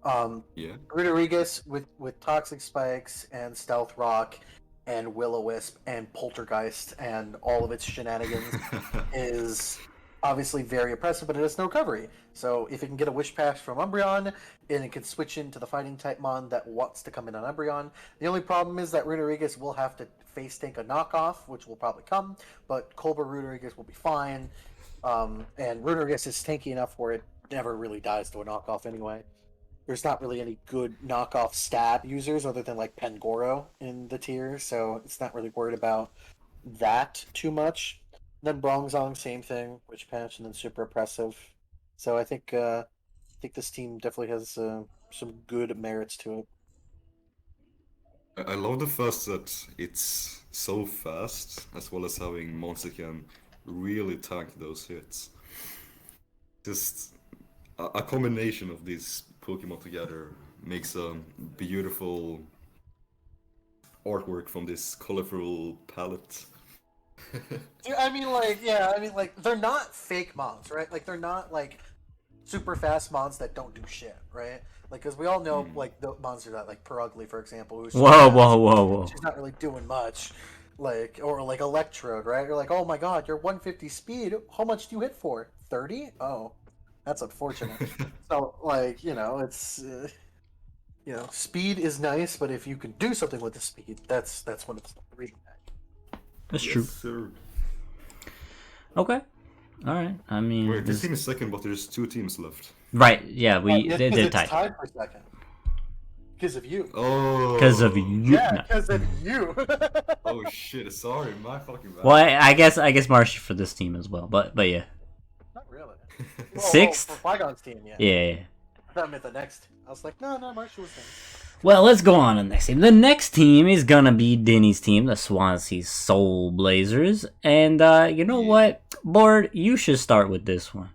Runerigus with Toxic Spikes and Stealth Rock and Will-O-Wisp and Poltergeist and all of its shenanigans is obviously very oppressive, but it has no recovery. So if it can get a Wish Pass from Umbreon, and it can switch into the fighting type mon that wants to come in on Umbreon. The only problem is that Runerigus will have to face tank a knockoff, which will probably come, but Colbur Runerigus will be fine. And Runerigus is tanky enough where it never really dies to a knockoff anyway. There's not really any good knockoff stab users other than like Pangoro in the tier, so it's not really worried about that too much. Then Bronzong, same thing, Witch Patch, and then super oppressive. So I think this team definitely has some good merits to I love the fact that it's so fast, as well as having monster can really tank those hits. Just a combination of these Pokemon together makes a beautiful artwork from this colorful palette. I mean, they're not fake mons, right? Like, they're not, like, super fast mons that don't do shit, right? Like, because we all know, like, the monster that, like, Perugly, for example, who's whoa. she's not really doing much. Like, or like Electrode, right? You're like, oh my god, you're 150 speed. How much do you hit for? 30? Oh, that's unfortunate. So, like, it's speed is nice, but if you can do something with the speed, that's when it's really nice. That's Yes, true. sir. Okay. All right. I mean, Wait, this team is second, but there's 2 teams left. right? Yeah, they're it's tied tied for second because of you. Oh. because of you. Yeah, No. because of you. Oh shit! Sorry, my fucking bad. Well, I guess Marshy for this team as well, but yeah. Not really. Sixth? Well, for Qui-Gon's team, yeah. Yeah. I thought I meant the next. I was like, no, Marshall was next. Well, let's go on to the next team. The next team is gonna be Denny's team, the Swansea Soul Blazers. And you know what? Board, you should start with this one.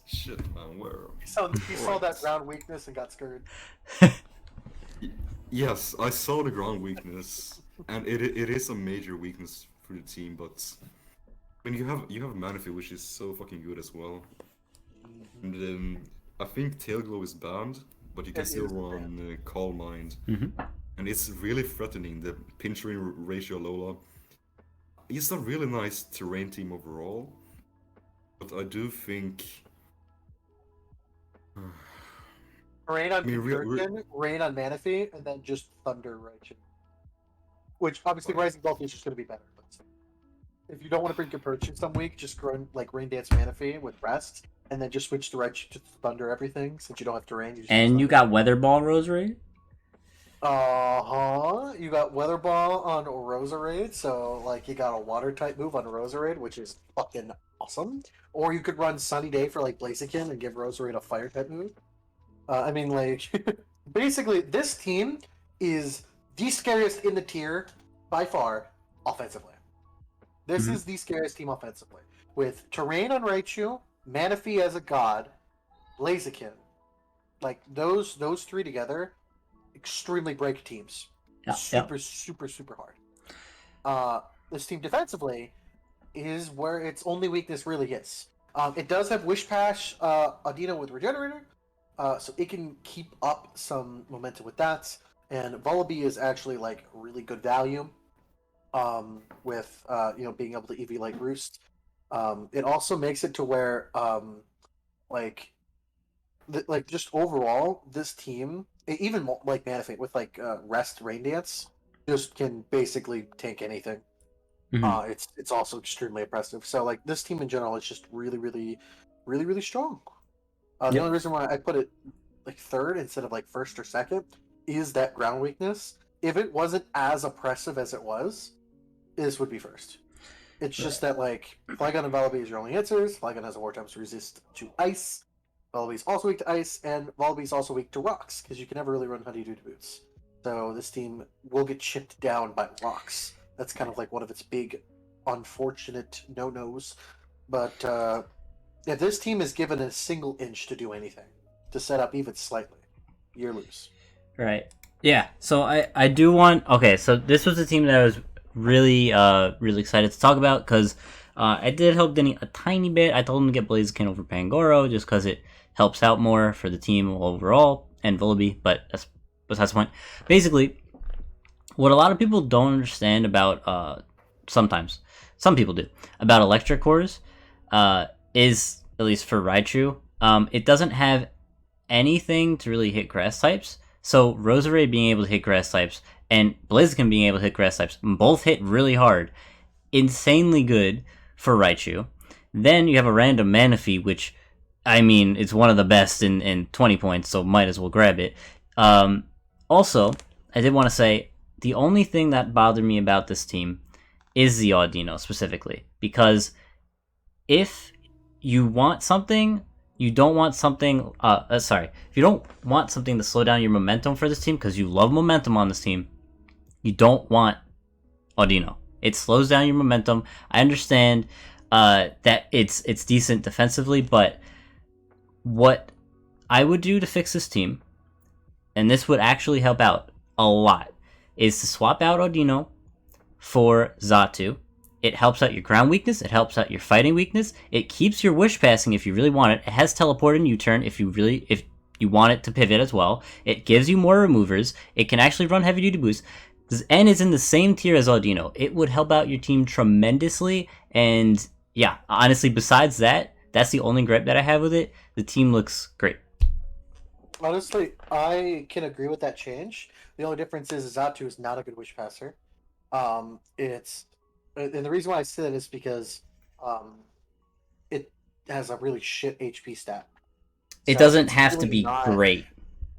Shit, man, where? He saw that ground weakness and got scared. Yes, I saw the ground weakness, and it is a major weakness for the team. But I mean, you have Manaphy, which is so fucking good as well. And I think Tailglow is banned, but you can still run Calm Mind, and it's really threatening the pinch-ring ratio Lola. It's a really nice terrain team overall, but I do think. Rain on Conversion, Rain on Manaphy, and then just Thunder Raichu. Which, obviously, Rising Bulk is just going to be better. But if you don't want to bring Conversion some week, just run like Rain Dance Manaphy with Rest, and then just switch to Raichu to Thunder everything, since you don't have to rain. And you got Weather Ball Rosary? You got Weather Ball on Roserade, so like you got a water type move on Roserade, which is fucking awesome. Or you could run Sunny Day for like Blaziken and give Roserade a fire type move. I mean, like, basically, this team is the scariest in the tier by far offensively. This is the scariest team offensively. With Terrain on Raichu, Manaphy as a god, Blaziken. Like, those 3 together, extremely break teams. Yeah, Super hard. This team defensively is where its only weakness really is. It does have Wish Pash Audino with Regenerator, so it can keep up some momentum with that. And Vullaby is actually like really good value with being able to EV Light Roost. It also makes it to where just overall this team, even like Manaphy with like Rest Rain Dance, just can basically tank anything. It's also extremely impressive. So like this team in general is just really strong. The only reason why I put it like third instead of like first or second is that ground weakness. If it wasn't as oppressive as it was, this would be first. It's just that like Flygon and Vullaby is your only answers. Flygon has a War Types resist to ice. Vullaby's also weak to ice, and Vullaby's also weak to rocks because you can never really run Honeydew to boots. So this team will get chipped down by rocks. That's kind of like one of its big, unfortunate no-nos. But if this team is given a single inch to do anything, to set up even slightly, you're loose. Right. Yeah. So I do want. Okay. So this was a team that I was really excited to talk about because I did help Denny a tiny bit. I told him to get Blaziken over Pangoro just because it helps out more for the team overall and Vullaby, but that's besides the point. Basically, what a lot of people don't understand about sometimes some people do about electric cores is, at least for Raichu, it doesn't have anything to really hit grass types. So Roserade being able to hit grass types and Blaziken being able to hit grass types both hit really hard, insanely good for Raichu. Then you have a random Manaphy, which I mean it's one of the best in 20 points, so might as well grab it. Also, I did want to say the only thing that bothered me about this team is the Audino specifically, because if you want something, you don't want something. If you don't want something to slow down your momentum for this team, because you love momentum on this team, you don't want Audino. It slows down your momentum. I understand that it's decent defensively, but what I would do to fix this team, and this would actually help out a lot, is to swap out Audino for Xatu. It helps out your ground weakness. It helps out your fighting weakness. It keeps your wish passing if you really want it. It has teleport and U-turn if you want it to pivot as well. It gives you more removers. It can actually run heavy duty boost. and it's in the same tier as Audino. It would help out your team tremendously. And yeah, honestly, besides that, that's the only gripe that I have with it. The team looks great. Honestly, I can agree with that change. The only difference is Zatu is not a good wish passer. It's and the reason why I say that is because it has a really shit HP stat. It So doesn't it's have to really be not. great.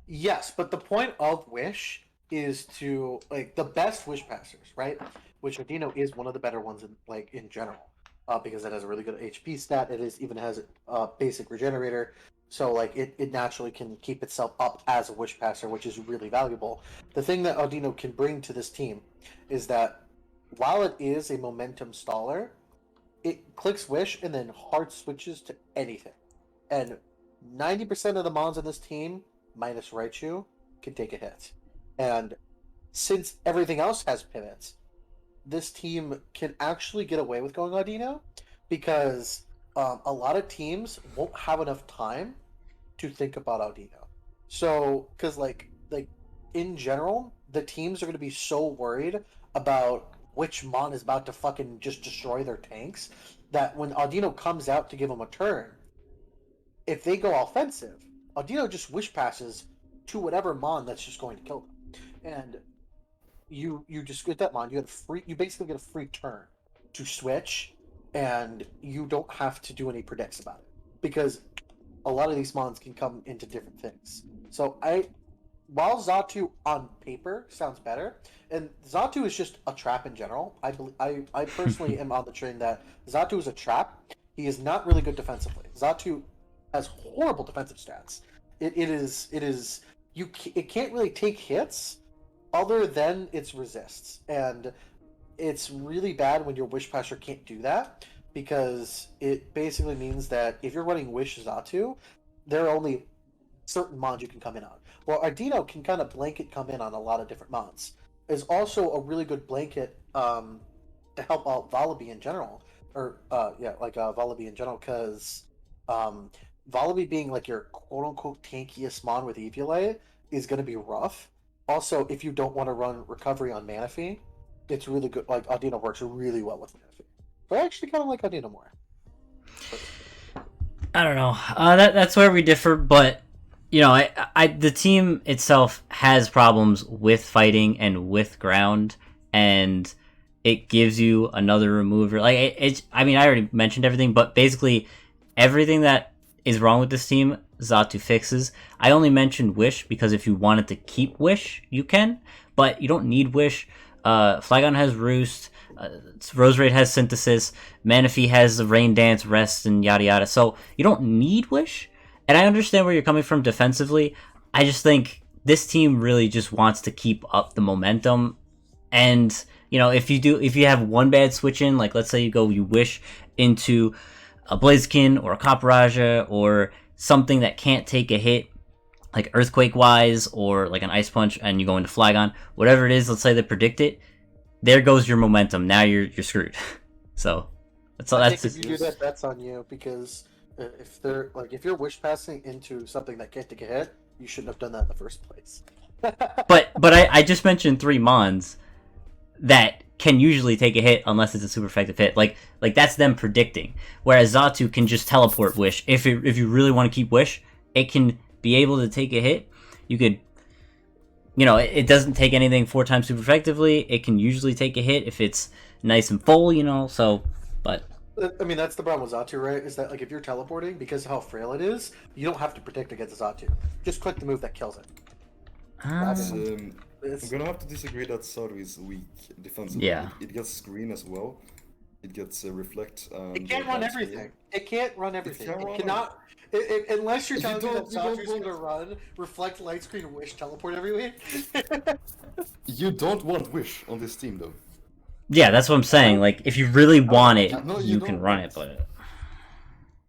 Yes, but the point of Wish is to like the best Wish passers, right? Which Adino is one of the better ones in general, because it has a really good HP stat. It is even has a basic regenerator, so like it naturally can keep itself up as a Wish passer, which is really valuable. The thing that Audino can bring to this team is that while it is a momentum staller, it clicks Wish and then hard switches to anything, and 90% of the mons on this team minus Raichu can take a hit. And since everything else has pivots, this team can actually get away with going Audino because a lot of teams won't have enough time to think about Audino. So, because like in general, the teams are going to be so worried about which mon is about to fucking just destroy their tanks that when Audino comes out to give them a turn, if they go offensive, Audino just wish passes to whatever mon that's just going to kill them, and you just get that mon. You basically get a free turn to switch, and you don't have to do any predicts about it because a lot of these mons can come into different things. So while Zatu on paper sounds better, and Zatu is just a trap in general. I personally am on the train that Zatu is a trap. He is not really good defensively. Zatu has horrible defensive stats. It can't really take hits other than its resists, and it's really bad when your Wish Passer can't do that because it basically means that if you're running Wish Zatu, there are only certain mons you can come in on. Well, Ardino can kind of blanket come in on a lot of different mons. Is also a really good blanket to help out Volaby in general, or Volaby in general, because Volaby being like your quote unquote tankiest mon with Eviolite is going to be rough. Also, if you don't want to run recovery on Manaphy, it's really good. Like Audino works really well with Manaphy. But I actually kind of like Audino more. I don't know. That's where we differ, but the team itself has problems with fighting and with ground, and it gives you another remover. Like I mean, I already mentioned everything, but basically everything that is wrong with this team, Zatu fixes. I only mentioned Wish because if you wanted to keep Wish, you can, but you don't need Wish. Flygon has Roost. Roserade has Synthesis. Manaphy has the Rain Dance, Rest, and yada yada. So you don't need Wish. And I understand where you're coming from defensively. I just think this team really just wants to keep up the momentum. And, if you have one bad switch in, like let's say you Wish into a Blaziken or a Copperajah or something that can't take a hit, like Earthquake-wise or like an Ice Punch, and you go into Flygon, whatever it is, let's say they predict it, there goes your momentum. Now you're screwed. So that's if you do that, that's on you because if you're wish passing into something that can't take a hit, you shouldn't have done that in the first place. but I just mentioned 3 mons that can usually take a hit unless it's a super effective hit. Like that's them predicting. Whereas Zatu can just teleport Wish. If you really want to keep Wish, it can be able to take a hit. You could, it doesn't take anything 4 times super effectively. It can usually take a hit if it's nice and full, so, but. I mean, that's the problem with Zatu, right? Is that, like, if you're teleporting, because of how frail it is, you don't have to predict against Zatu. Just click the move that kills it. I'm gonna have to disagree that Zatu is weak defensively. Yeah. It gets screen as well. It gets reflect. It can't run everything. It can't run everything. It cannot. Unless you're telling me that Zatu's going to run, reflect, light screen, Wish, teleport every week. You don't want Wish on this team, though. Yeah, that's what I'm saying. Like, if you really want it, you can run it, but...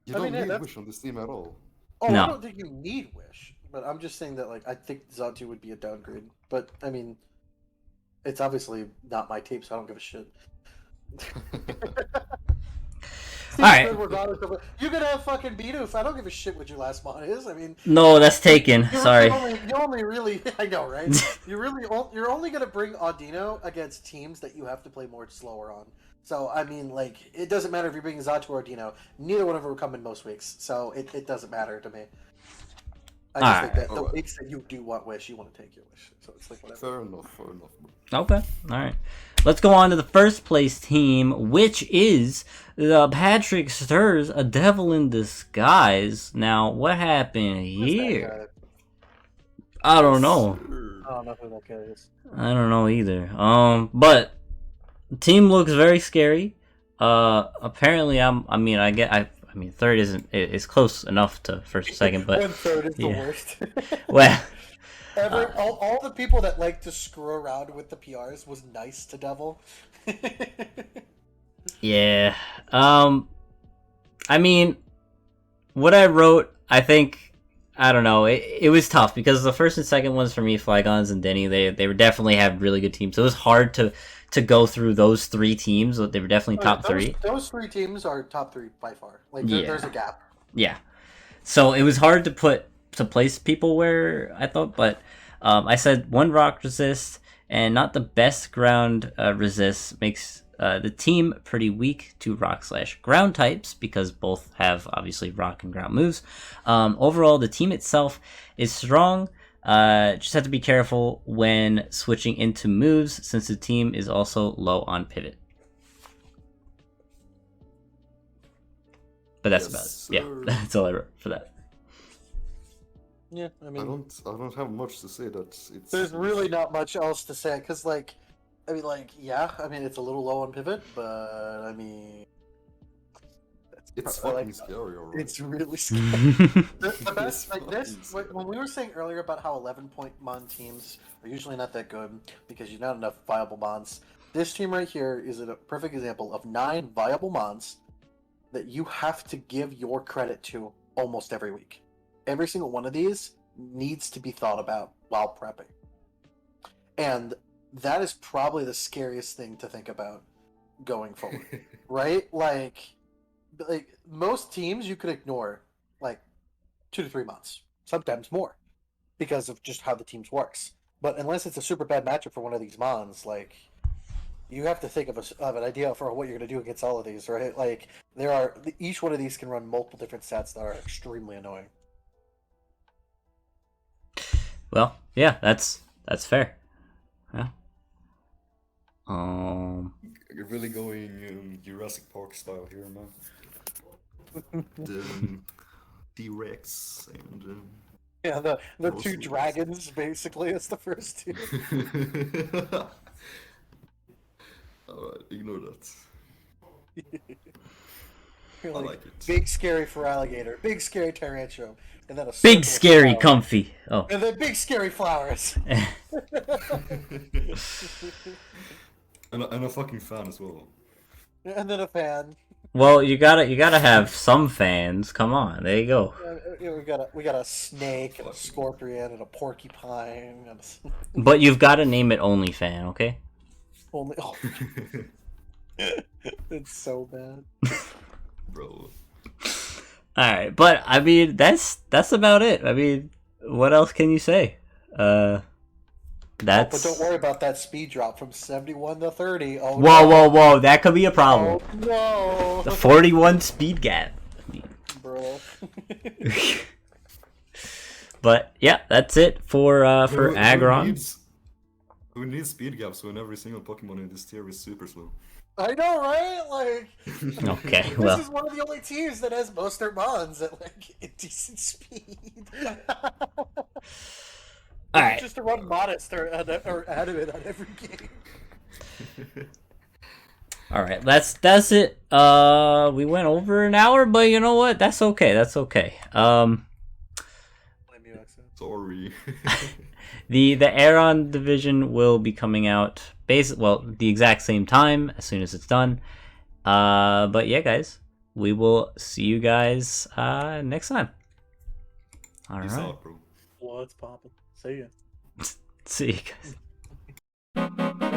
You don't need Wish on this team at all. Oh, no. I don't think you need Wish, but I'm just saying that, like, I think Zatu would be a downgrade. But, I mean, it's obviously not my tape, so I don't give a shit. right. You could have fucking Bidoof. I don't give a shit what your last mon is. I mean, No, that's taken. Sorry. You only really, I know, right? You're only gonna bring Audino against teams that you have to play more slower on. So I mean, like, it doesn't matter if you're bringing Zatu or Audino. Neither one of them will come in most weeks, so it doesn't matter to me. I just think that the weeks that you do want Wish, you want to take your Wish. So it's like whatever. Fair enough. Okay, alright. Let's go on to the first place team, which is the Patrick Stirs, a devil in disguise. Now, what happened here? I don't know. I don't know who that guy is. I don't know either. But the team looks very scary. Apparently, I mean, third is close enough to first or second, but third is the worst. Well, all the people that like to screw around with the PRs was nice to Devil. yeah. I mean, what I wrote, I think, I don't know. It was tough because the first and second ones for me, Flygons and Denny, they were definitely have really good teams. So it was hard to go through those three teams. They were definitely top three. Those three teams are top three by far. Like there's a gap. Yeah. So it was hard to place people where I thought, but I said one rock resist and not the best ground resist makes the team pretty weak to rock/ground types because both have obviously rock and ground moves. Overall, the team itself is strong. Just have to be careful when switching into moves since the team is also low on pivot. But that's about it. Yeah, that's all I wrote for that. Yeah, I mean, I don't have much to say. There's really not much else to say because, like, I mean, it's a little low on pivot, but I mean, it's fucking scary already. It's really scary. the best, like this, when we were saying earlier about how 11-point mon teams are usually not that good because you not enough viable mons. This team right here is a perfect example of 9 viable mons that you have to give your credit to almost every week. Every single one of these needs to be thought about while prepping. And that is probably the scariest thing to think about going forward. Right? Like most teams you could ignore like 2 to 3 months, sometimes more, because of just how the teams works. But unless it's a super bad matchup for one of these mons, like, you have to think of an idea for what you're going to do against all of these, right? Like, each one of these can run multiple different sets that are extremely annoying. Well, yeah, that's fair. Yeah. You're really going Jurassic Park style here, man. The T-Rex and yeah, the 2 dragons basically as the first 2. Alright, ignore that. I like it. Big scary for alligator, big scary tarantula, and then a big scary comfy. Oh. And then big scary flowers. and a fucking fan as well. And then a fan. Well, you gotta have some fans. Come on, there you go. We got a snake and a scorpion and a porcupine. But you've got to name it only fan, okay? Only. Oh. It's so bad, bro. All right, but I mean that's about it. I mean, what else can you say? That's. But don't worry about that speed drop from 71 to 30. Oh, whoa! That could be a problem. Oh, no. The 41 speed gap. Bro. But yeah, that's it for Aggron. Who needs speed gaps when every single Pokemon in this tier is super slow? I know, right? Like, okay, this is one of the only tiers that has most their mons at like a decent speed. All right. Just to run modest or adamant on every game. All right, that's it. We went over an hour, but you know what? That's okay. Sorry. The Aggron division will be coming out the exact same time as soon as it's done. But yeah, guys, we will see you guys next time. All right. Out, bro. What's poppin'? See ya. See you guys.